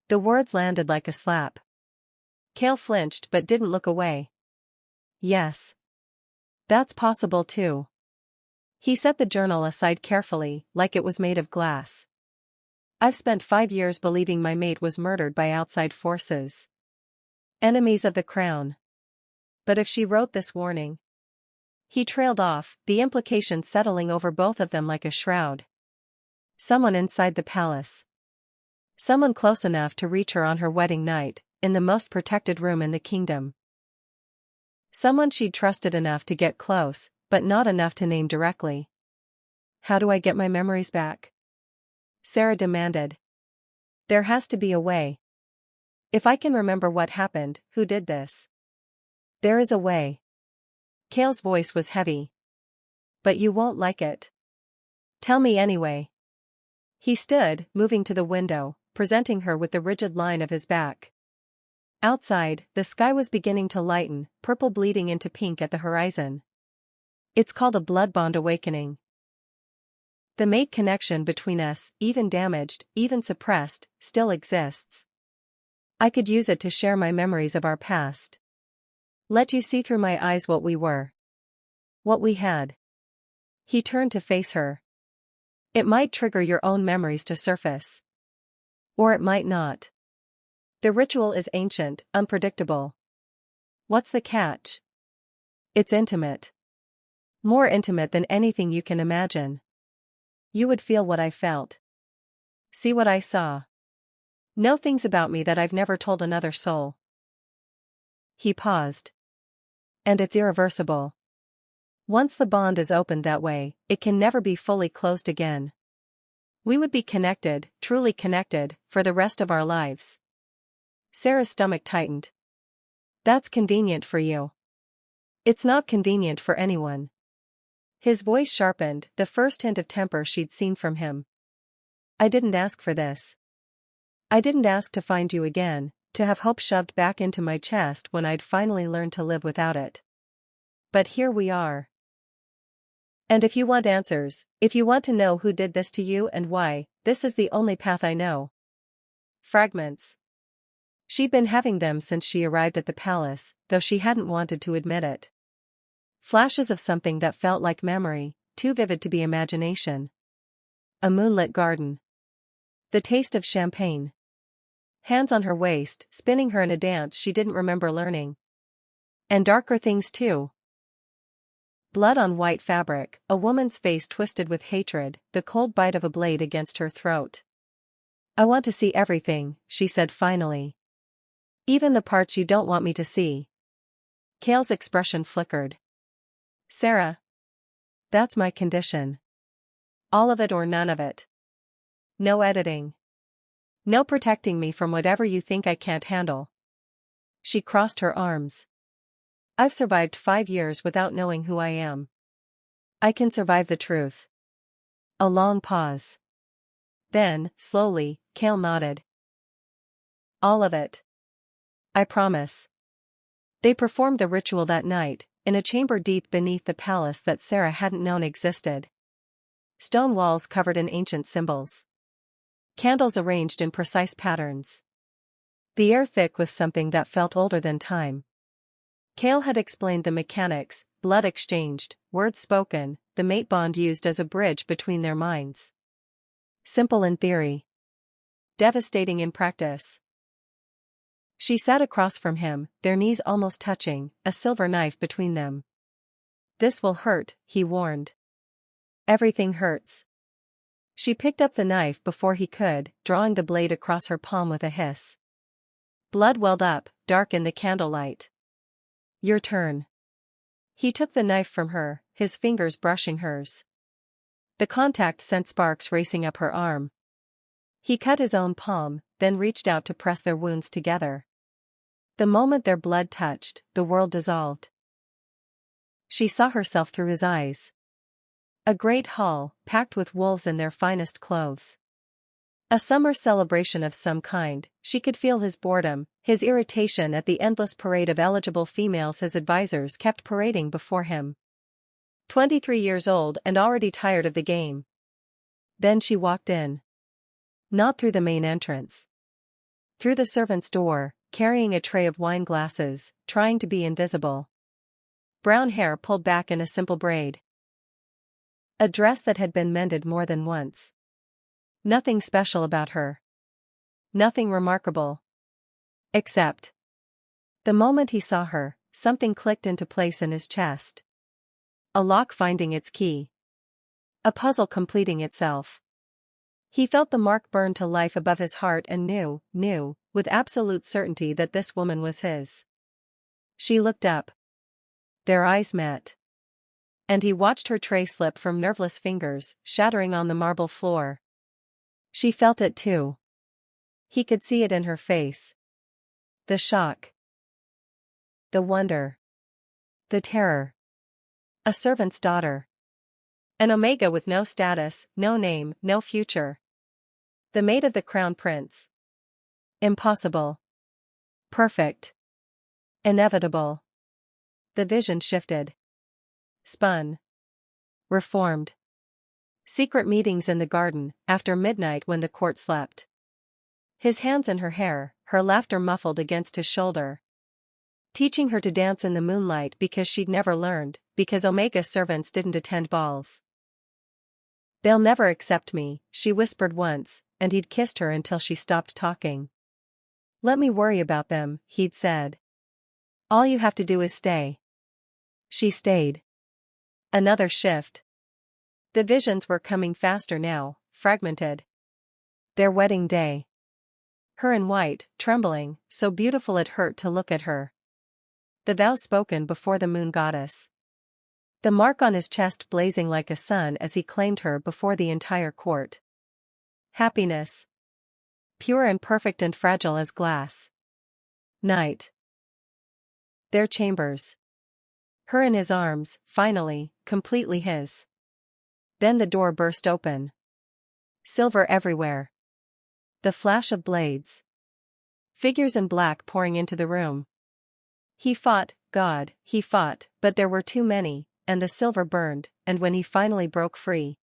The words landed like a slap. Cale flinched but didn't look away. Yes. That's possible too. He set the journal aside carefully, like it was made of glass. I've spent 5 years believing my mate was murdered by outside forces. Enemies of the crown. But if she wrote this warning... He trailed off, the implication settling over both of them like a shroud. Someone inside the palace. Someone close enough to reach her on her wedding night, in the most protected room in the kingdom. Someone she'd trusted enough to get close, but not enough to name directly. How do I get my memories back? Sarah demanded. There has to be a way. If I can remember what happened, who did this? There is a way. Cale's voice was heavy. But you won't like it. Tell me anyway. He stood, moving to the window, presenting her with the rigid line of his back. Outside, the sky was beginning to lighten, purple bleeding into pink at the horizon. It's called a blood bond awakening. The mate connection between us, even damaged, even suppressed, still exists. I could use it to share my memories of our past. Let you see through my eyes what we were. What we had. He turned to face her. It might trigger your own memories to surface. Or it might not. The ritual is ancient, unpredictable. What's the catch? It's intimate. More intimate than anything you can imagine. You would feel what I felt. See what I saw. Know things about me that I've never told another soul. He paused. And it's irreversible. Once the bond is opened that way, it can never be fully closed again. We would be connected, truly connected, for the rest of our lives. Sarah's stomach tightened. That's convenient for you. It's not convenient for anyone. His voice sharpened, the first hint of temper she'd seen from him. I didn't ask for this. I didn't ask to find you again, to have hope shoved back into my chest when I'd finally learned to live without it. But here we are. And if you want answers, if you want to know who did this to you and why, this is the only path I know. Fragments. She'd been having them since she arrived at the palace, though she hadn't wanted to admit it. Flashes of something that felt like memory, too vivid to be imagination. A moonlit garden. The taste of champagne. Hands on her waist, spinning her in a dance she didn't remember learning. And darker things too. Blood on white fabric, a woman's face twisted with hatred, the cold bite of a blade against her throat. I want to see everything, she said finally. Even the parts you don't want me to see. Cale's expression flickered. Sarah. That's my condition. All of it or none of it. No editing. No protecting me from whatever you think I can't handle. She crossed her arms. I've survived 5 years without knowing who I am. I can survive the truth. A long pause. Then, slowly, Cale nodded. All of it. I promise. They performed the ritual that night, in a chamber deep beneath the palace that Sarah hadn't known existed. Stone walls covered in ancient symbols. Candles arranged in precise patterns. The air thick with something that felt older than time. Cale had explained the mechanics, blood exchanged, words spoken, the mate bond used as a bridge between their minds. Simple in theory. Devastating in practice. She sat across from him, their knees almost touching, a silver knife between them. This will hurt, he warned. Everything hurts. She picked up the knife before he could, drawing the blade across her palm with a hiss. Blood welled up, dark in the candlelight. Your turn. He took the knife from her, his fingers brushing hers. The contact sent sparks racing up her arm. He cut his own palm, then reached out to press their wounds together. The moment their blood touched, the world dissolved. She saw herself through his eyes. A great hall, packed with wolves in their finest clothes. A summer celebration of some kind. She could feel his boredom, his irritation at the endless parade of eligible females his advisors kept parading before him. 23 years old and already tired of the game. Then she walked in. Not through the main entrance. Through the servant's door, carrying a tray of wine glasses, trying to be invisible. Brown hair pulled back in a simple braid. A dress that had been mended more than once. Nothing special about her. Nothing remarkable. Except. The moment he saw her, something clicked into place in his chest. A lock finding its key. A puzzle completing itself. He felt the mark burn to life above his heart and knew, with absolute certainty that this woman was his. She looked up. Their eyes met. And he watched her tray slip from nerveless fingers, shattering on the marble floor. She felt it too. He could see it in her face. The shock. The wonder. The terror. A servant's daughter. An Omega with no status, no name, no future. The mate of the crown prince. Impossible. Perfect. Inevitable. The vision shifted. Spun. Reformed. Secret meetings in the garden, after midnight when the court slept. His hands in her hair, her laughter muffled against his shoulder. Teaching her to dance in the moonlight because she'd never learned, because Omega servants didn't attend balls. They'll never accept me, she whispered once, and he'd kissed her until she stopped talking. Let me worry about them, he'd said. All you have to do is stay. She stayed. Another shift. The visions were coming faster now, fragmented. Their wedding day. Her in white, trembling, so beautiful it hurt to look at her. The vow spoken before the moon goddess. The mark on his chest blazing like a sun as he claimed her before the entire court. Happiness. Pure and perfect and fragile as glass. Night. Their chambers. Her in his arms, finally, completely his. Then the door burst open. Silver everywhere. The flash of blades. Figures in black pouring into the room. He fought, God, he fought, but there were too many, and the silver burned, and when he finally broke free.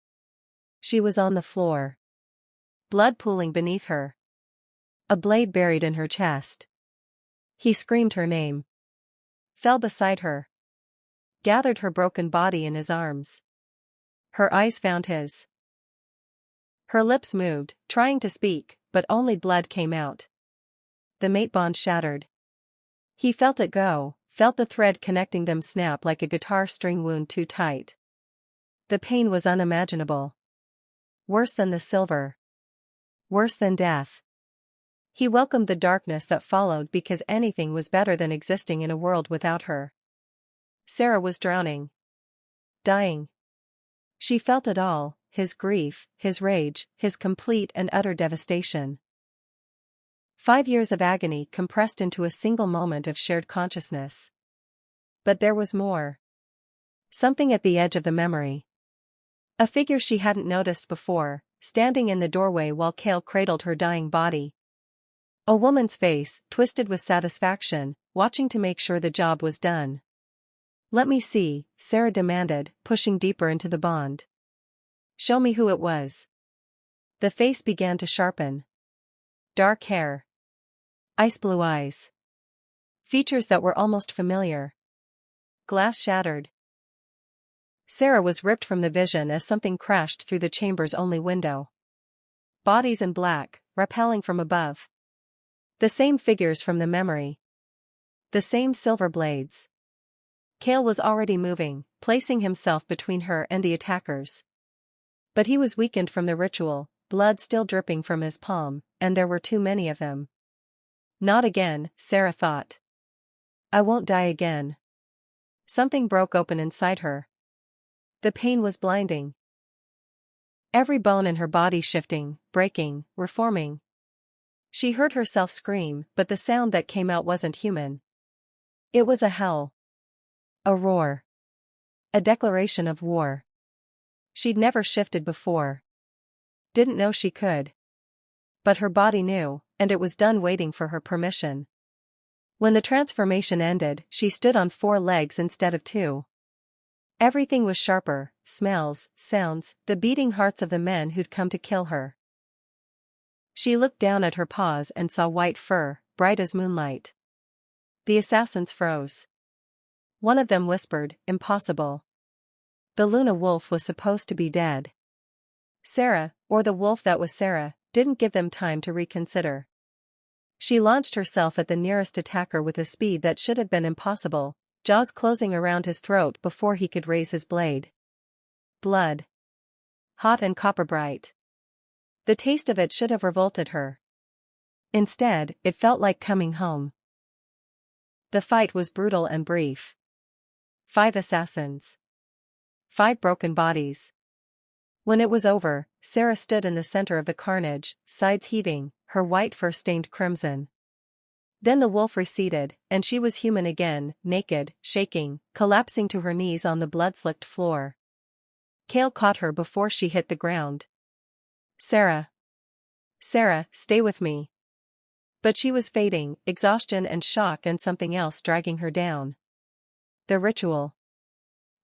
She was on the floor. Blood pooling beneath her. A blade buried in her chest. He screamed her name. Fell beside her. Gathered her broken body in his arms. Her eyes found his. Her lips moved, trying to speak, but only blood came out. The mate bond shattered. He felt it go, felt the thread connecting them snap like a guitar string wound too tight. The pain was unimaginable. Worse than the silver. Worse than death. He welcomed the darkness that followed because anything was better than existing in a world without her. Sarah was drowning. Dying. She felt it all, his grief, his rage, his complete and utter devastation. 5 years of agony compressed into a single moment of shared consciousness. But there was more. Something at the edge of the memory. A figure she hadn't noticed before, standing in the doorway while Kale cradled her dying body. A woman's face, twisted with satisfaction, watching to make sure the job was done. "Let me see," Sarah demanded, pushing deeper into the bond. "Show me who it was." The face began to sharpen. Dark hair. Ice blue eyes. Features that were almost familiar. Glass shattered. Sarah was ripped from the vision as something crashed through the chamber's only window. Bodies in black, rappelling from above. The same figures from the memory. The same silver blades. Kale was already moving, placing himself between her and the attackers. But he was weakened from the ritual, blood still dripping from his palm, and there were too many of them. Not again, Sarah thought. I won't die again. Something broke open inside her. The pain was blinding. Every bone in her body shifting, breaking, reforming. She heard herself scream, but the sound that came out wasn't human. It was a howl. A roar. A declaration of war. She'd never shifted before. Didn't know she could. But her body knew, and it was done waiting for her permission. When the transformation ended, she stood on 4 legs instead of 2. Everything was sharper, smells, sounds, the beating hearts of the men who'd come to kill her. She looked down at her paws and saw white fur, bright as moonlight. The assassins froze. One of them whispered, "Impossible." The Luna wolf was supposed to be dead. Sarah, or the wolf that was Sarah, didn't give them time to reconsider. She launched herself at the nearest attacker with a speed that should have been impossible, jaws closing around his throat before he could raise his blade. Blood. Hot and copper bright. The taste of it should have revolted her. Instead, it felt like coming home. The fight was brutal and brief. 5 assassins. 5 broken bodies. When it was over, Sarah stood in the center of the carnage, sides heaving, her white fur stained crimson. Then the wolf receded, and she was human again, naked, shaking, collapsing to her knees on the blood-slicked floor. Kale caught her before she hit the ground. "Sarah. Sarah, stay with me." But she was fading, exhaustion and shock and something else dragging her down. The ritual.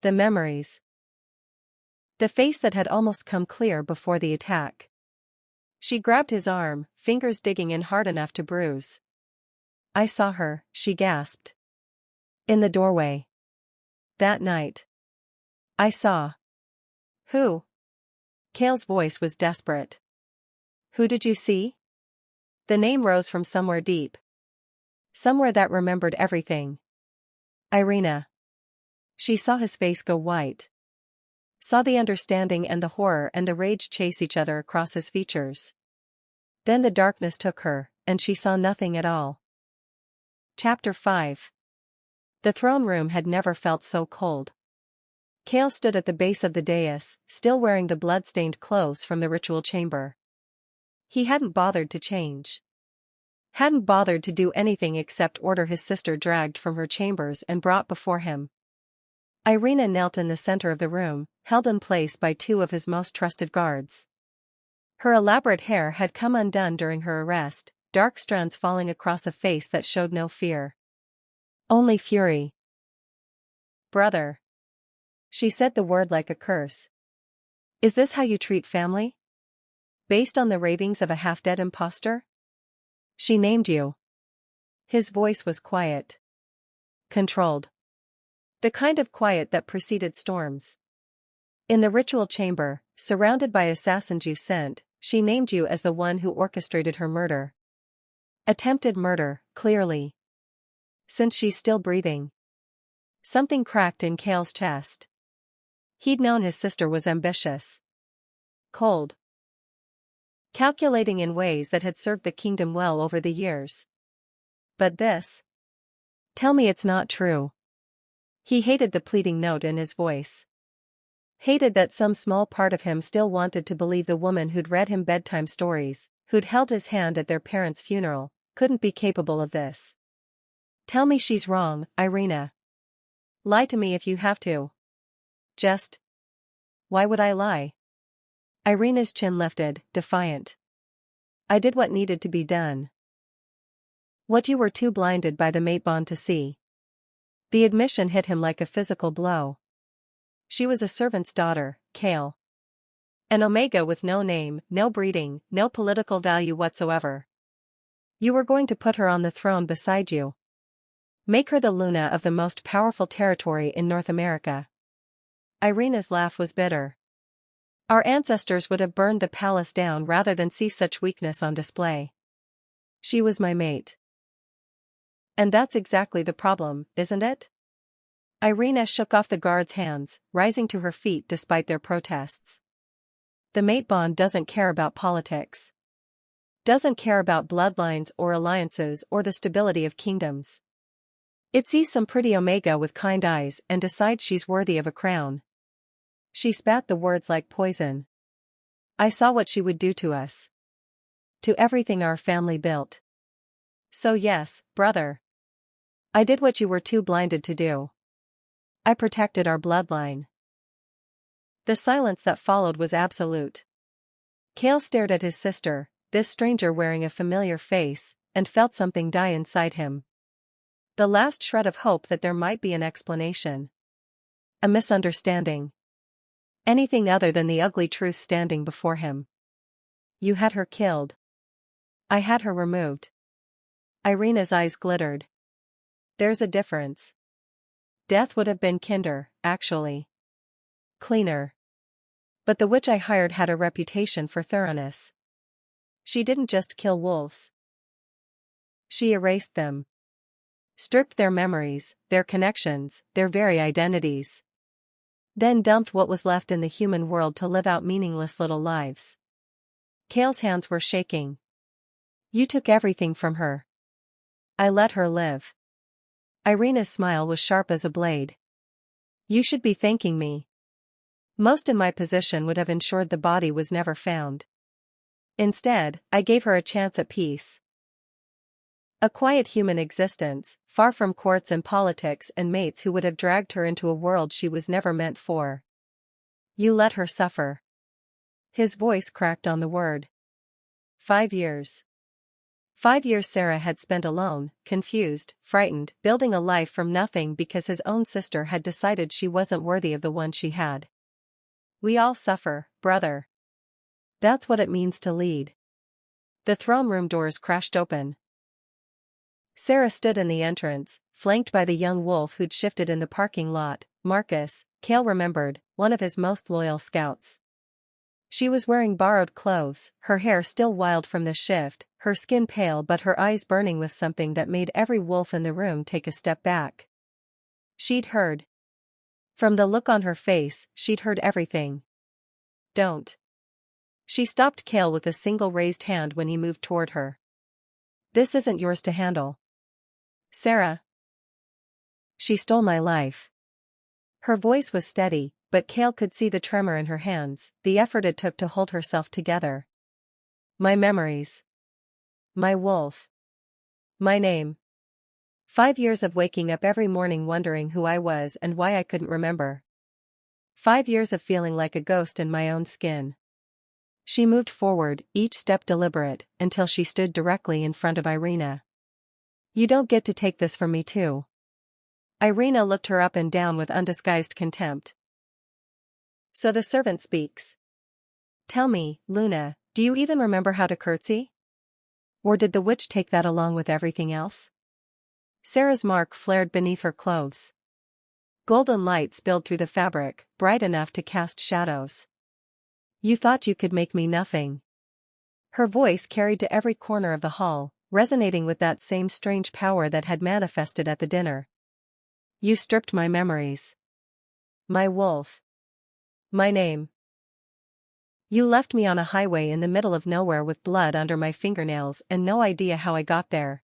The memories. The face that had almost come clear before the attack. She grabbed his arm, fingers digging in hard enough to bruise. "I saw her," she gasped. "In the doorway. That night. I saw." "Who?" Kale's voice was desperate. "Who did you see?" The name rose from somewhere deep. Somewhere that remembered everything. "Irina." She saw his face go white. Saw the understanding and the horror and the rage chase each other across his features. Then the darkness took her, and she saw nothing at all. Chapter 5. The throne room had never felt so cold. Kale stood at the base of the dais, still wearing the blood-stained clothes from the ritual chamber. He hadn't bothered to change. Hadn't bothered to do anything except order his sister dragged from her chambers and brought before him. Irina knelt in the center of the room, held in place by 2 of his most trusted guards. Her elaborate hair had come undone during her arrest, dark strands falling across a face that showed no fear. Only fury. "Brother." She said the word like a curse. "Is this how you treat family? Based on the ravings of a half-dead imposter? She named you." His voice was quiet. Controlled. The kind of quiet that preceded storms. "In the ritual chamber, surrounded by assassins you sent, she named you as the one who orchestrated her murder. Attempted murder, clearly. Since she's still breathing." Something cracked in Kale's chest. He'd known his sister was ambitious. Cold. Calculating in ways that had served the kingdom well over the years. But this? "Tell me it's not true." He hated the pleading note in his voice. Hated that some small part of him still wanted to believe the woman who'd read him bedtime stories, who'd held his hand at their parents' funeral, couldn't be capable of this. "Tell me she's wrong, Irina. Lie to me if you have to." Just. Why would I lie? Irina's chin lifted, defiant. I did what needed to be done. What you were too blinded by the mate bond to see. The admission hit him like a physical blow. She was a servant's daughter, Kale. An Omega with no name, no breeding, no political value whatsoever. You were going to put her on the throne beside you. Make her the Luna of the most powerful territory in North America. Irina's laugh was bitter. Our ancestors would have burned the palace down rather than see such weakness on display. She was my mate. And that's exactly the problem, isn't it? Irina shook off the guard's hands, rising to her feet despite their protests. The mate bond doesn't care about politics. Doesn't care about bloodlines or alliances or the stability of kingdoms. It sees some pretty Omega with kind eyes and decides she's worthy of a crown. She spat the words like poison. I saw what she would do to us. To everything our family built. So yes, brother. I did what you were too blinded to do. I protected our bloodline. The silence that followed was absolute. Kale stared at his sister, this stranger wearing a familiar face, and felt something die inside him. The last shred of hope that there might be an explanation. A misunderstanding. Anything other than the ugly truth standing before him. You had her killed. I had her removed. Irina's eyes glittered. There's a difference. Death would have been kinder, actually. Cleaner. But the witch I hired had a reputation for thoroughness. She didn't just kill wolves. She erased them. Stripped their memories, their connections, their very identities. Then dumped what was left in the human world to live out meaningless little lives. Kale's hands were shaking. You took everything from her. I let her live. Irina's smile was sharp as a blade. You should be thanking me. Most in my position would have ensured the body was never found. Instead, I gave her a chance at peace. A quiet human existence, far from courts and politics and mates who would have dragged her into a world she was never meant for. You let her suffer. His voice cracked on the word. 5 years. 5 years Sarah had spent alone, confused, frightened, building a life from nothing because his own sister had decided she wasn't worthy of the one she had. We all suffer, brother. That's what it means to lead. The throne room doors crashed open. Sarah stood in the entrance, flanked by the young wolf who'd shifted in the parking lot, Marcus, Kale remembered, one of his most loyal scouts. She was wearing borrowed clothes, her hair still wild from the shift, her skin pale but her eyes burning with something that made every wolf in the room take a step back. She'd heard. From the look on her face, she'd heard everything. Don't. She stopped Kale with a single raised hand when he moved toward her. This isn't yours to handle. Sarah. She stole my life. Her voice was steady, but Kale could see the tremor in her hands, the effort it took to hold herself together. My memories. My wolf. My name. 5 years of waking up every morning wondering who I was and why I couldn't remember. 5 years of feeling like a ghost in my own skin. She moved forward, each step deliberate, until she stood directly in front of Irina. You don't get to take this from me too. Irina looked her up and down with undisguised contempt. So the servant speaks. Tell me, Luna, do you even remember how to curtsy? Or did the witch take that along with everything else? Sarah's mark flared beneath her clothes. Golden light spilled through the fabric, bright enough to cast shadows. You thought you could make me nothing. Her voice carried to every corner of the hall, resonating with that same strange power that had manifested at the dinner. You stripped my memories. My wolf. My name. You left me on a highway in the middle of nowhere with blood under my fingernails and no idea how I got there.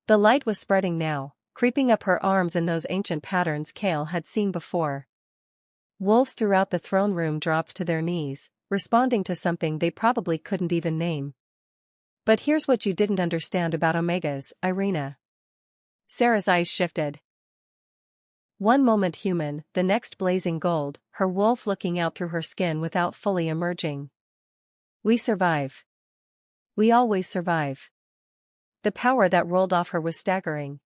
The light was spreading now, creeping up her arms in those ancient patterns Kale had seen before. Wolves throughout the throne room dropped to their knees, responding to something they probably couldn't even name. But here's what you didn't understand about Omegas, Irina. Sarah's eyes shifted. One moment human, the next blazing gold, her wolf looking out through her skin without fully emerging. We survive. We always survive. The power that rolled off her was staggering.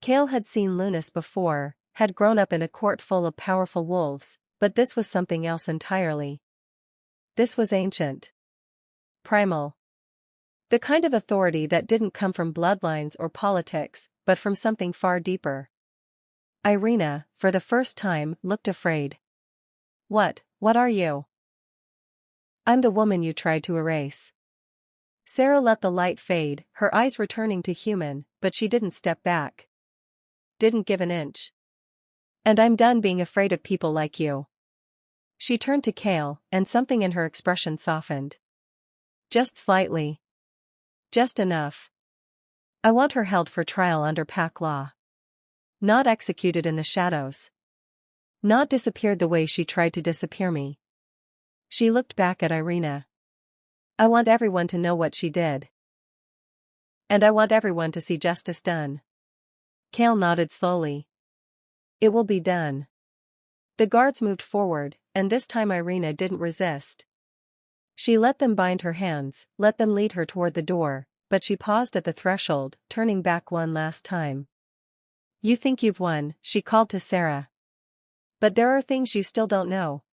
Cale had seen Lunas before, had grown up in a court full of powerful wolves, but this was something else entirely. This was ancient. Primal. The kind of authority that didn't come from bloodlines or politics, but from something far deeper. Irina, for the first time, looked afraid. What are you? I'm the woman you tried to erase. Sarah let the light fade, her eyes returning to human, but she didn't step back. Didn't give an inch. And I'm done being afraid of people like you. She turned to Cale, and something in her expression softened. Just slightly. Just enough. I want her held for trial under pack law. Not executed in the shadows. Not disappeared the way she tried to disappear me. She looked back at Irina. I want everyone to know what she did. And I want everyone to see justice done. Cale nodded slowly. It will be done. The guards moved forward, and this time Irina didn't resist. She let them bind her hands, let them lead her toward the door, but she paused at the threshold, turning back one last time. You think you've won, she called to Sarah. But there are things you still don't know.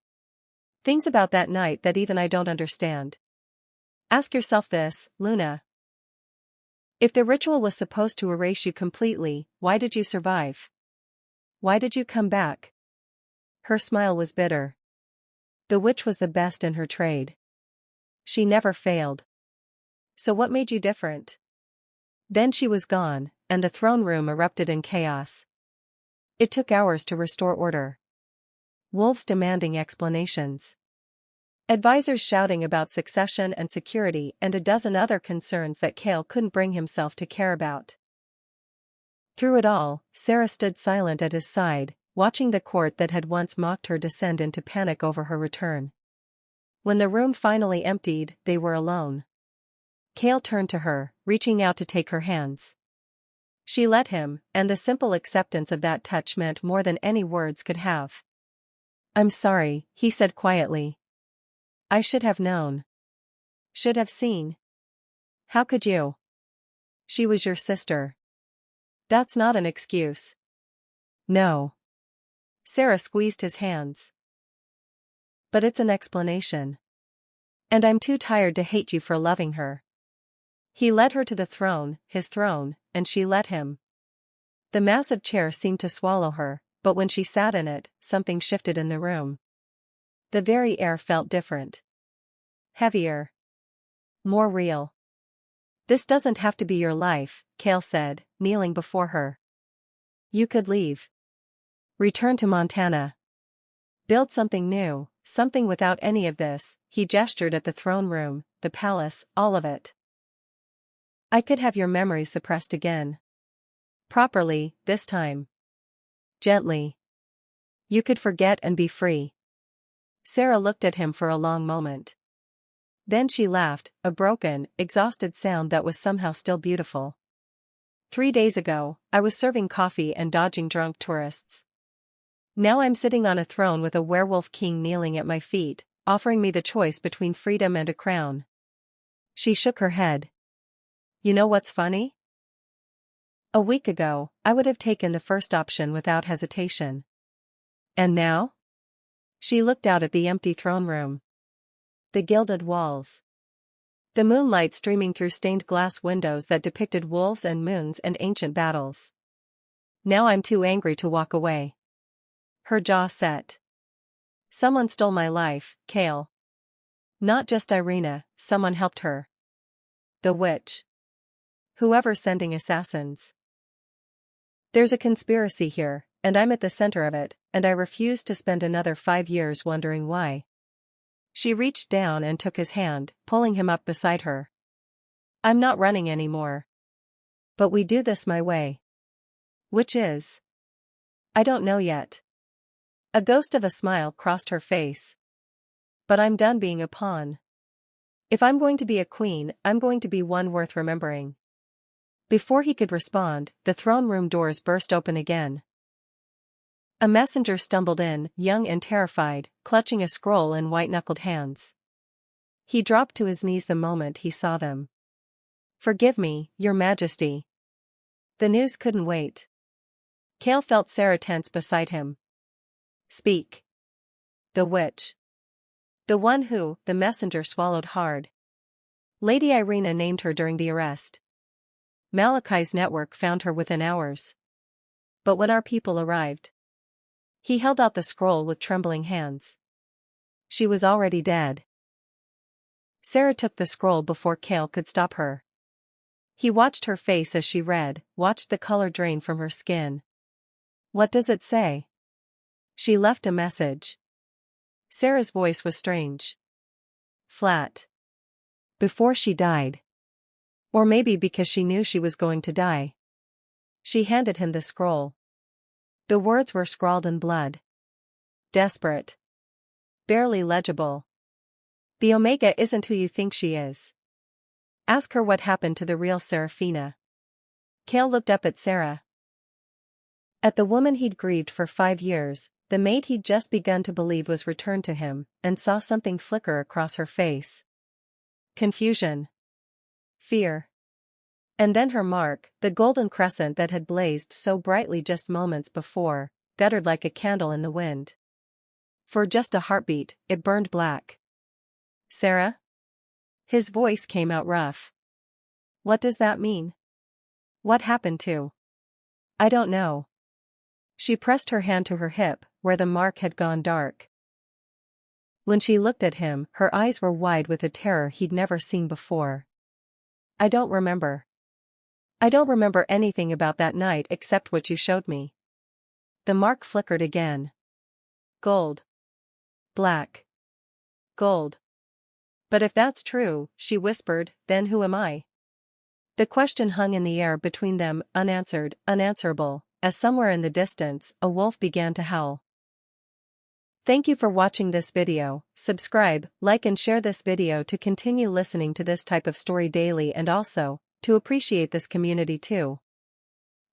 Things about that night that even I don't understand. Ask yourself this, Luna. If the ritual was supposed to erase you completely, why did you survive? Why did you come back? Her smile was bitter. The witch was the best in her trade. She never failed. So what made you different? Then she was gone, and the throne room erupted in chaos. It took hours to restore order. Wolves demanding explanations. Advisors shouting about succession and security and a dozen other concerns that Cale couldn't bring himself to care about. Through it all, Sarah stood silent at his side, watching the court that had once mocked her descend into panic over her return. When the room finally emptied, they were alone. Cale turned to her, reaching out to take her hands. She let him, and the simple acceptance of that touch meant more than any words could have. I'm sorry, he said quietly. I should have known. Should have seen. How could you? She was your sister. That's not an excuse. No. Sarah squeezed his hands. But it's an explanation. And I'm too tired to hate you for loving her. He led her to the throne, his throne, and she let him. The massive chair seemed to swallow her, but when she sat in it, something shifted in the room. The very air felt different. Heavier. More real. This doesn't have to be your life, Cale said, kneeling before her. You could leave. Return to Montana. Build something new, something without any of this, he gestured at the throne room, the palace, all of it. I could have your memories suppressed again. Properly, this time. Gently. You could forget and be free. Sarah looked at him for a long moment. Then she laughed, a broken, exhausted sound that was somehow still beautiful. 3 days ago, I was serving coffee and dodging drunk tourists. Now I'm sitting on a throne with a werewolf king kneeling at my feet, offering me the choice between freedom and a crown. She shook her head. You know what's funny? A week ago, I would have taken the first option without hesitation. And now? She looked out at the empty throne room. The gilded walls. The moonlight streaming through stained glass windows that depicted wolves and moons and ancient battles. Now I'm too angry to walk away. Her jaw set. Someone stole my life, Cale. Not just Irina, someone helped her. The witch. Whoever's sending assassins. There's a conspiracy here, and I'm at the center of it, and I refuse to spend another 5 years wondering why. She reached down and took his hand, pulling him up beside her. I'm not running anymore. But we do this my way. Which is? I don't know yet. A ghost of a smile crossed her face. But I'm done being a pawn. If I'm going to be a queen, I'm going to be one worth remembering. Before he could respond, the throne room doors burst open again. A messenger stumbled in, young and terrified, clutching a scroll in white-knuckled hands. He dropped to his knees the moment he saw them. "Forgive me, Your Majesty." The news couldn't wait. Cale felt Sarah tense beside him. "Speak." "The witch." "The one who," the messenger swallowed hard. "Lady Irina named her during the arrest. Malachi's network found her within hours. But when our people arrived..." He held out the scroll with trembling hands. "She was already dead." Sarah took the scroll before Cale could stop her. He watched her face as she read, watched the color drain from her skin. "What does it say?" "She left a message." Sarah's voice was strange. Flat. "Before she died. Or maybe because she knew she was going to die." She handed him the scroll. The words were scrawled in blood. Desperate. Barely legible. "The Omega isn't who you think she is. Ask her what happened to the real Seraphina." Cale looked up at Sarah. At the woman he'd grieved for 5 years, the maid he'd just begun to believe was returned to him, and saw something flicker across her face. Confusion. Fear. And then her mark, the golden crescent that had blazed so brightly just moments before, guttered like a candle in the wind. For just a heartbeat, it burned black. "Sarah?" His voice came out rough. "What does that mean? What happened to?" "I don't know." She pressed her hand to her hip, where the mark had gone dark. When she looked at him, her eyes were wide with a terror he'd never seen before. "I don't remember. I don't remember anything about that night except what you showed me." The mark flickered again. "Gold. Black. Gold." "But if that's true," she whispered, "then who am I?" The question hung in the air between them, unanswered, unanswerable, as somewhere in the distance, a wolf began to howl. Thank you for watching this video. Subscribe, like and share this video to continue listening to this type of story daily and also, to appreciate this community too.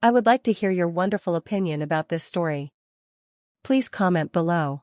I would like to hear your wonderful opinion about this story. Please comment below.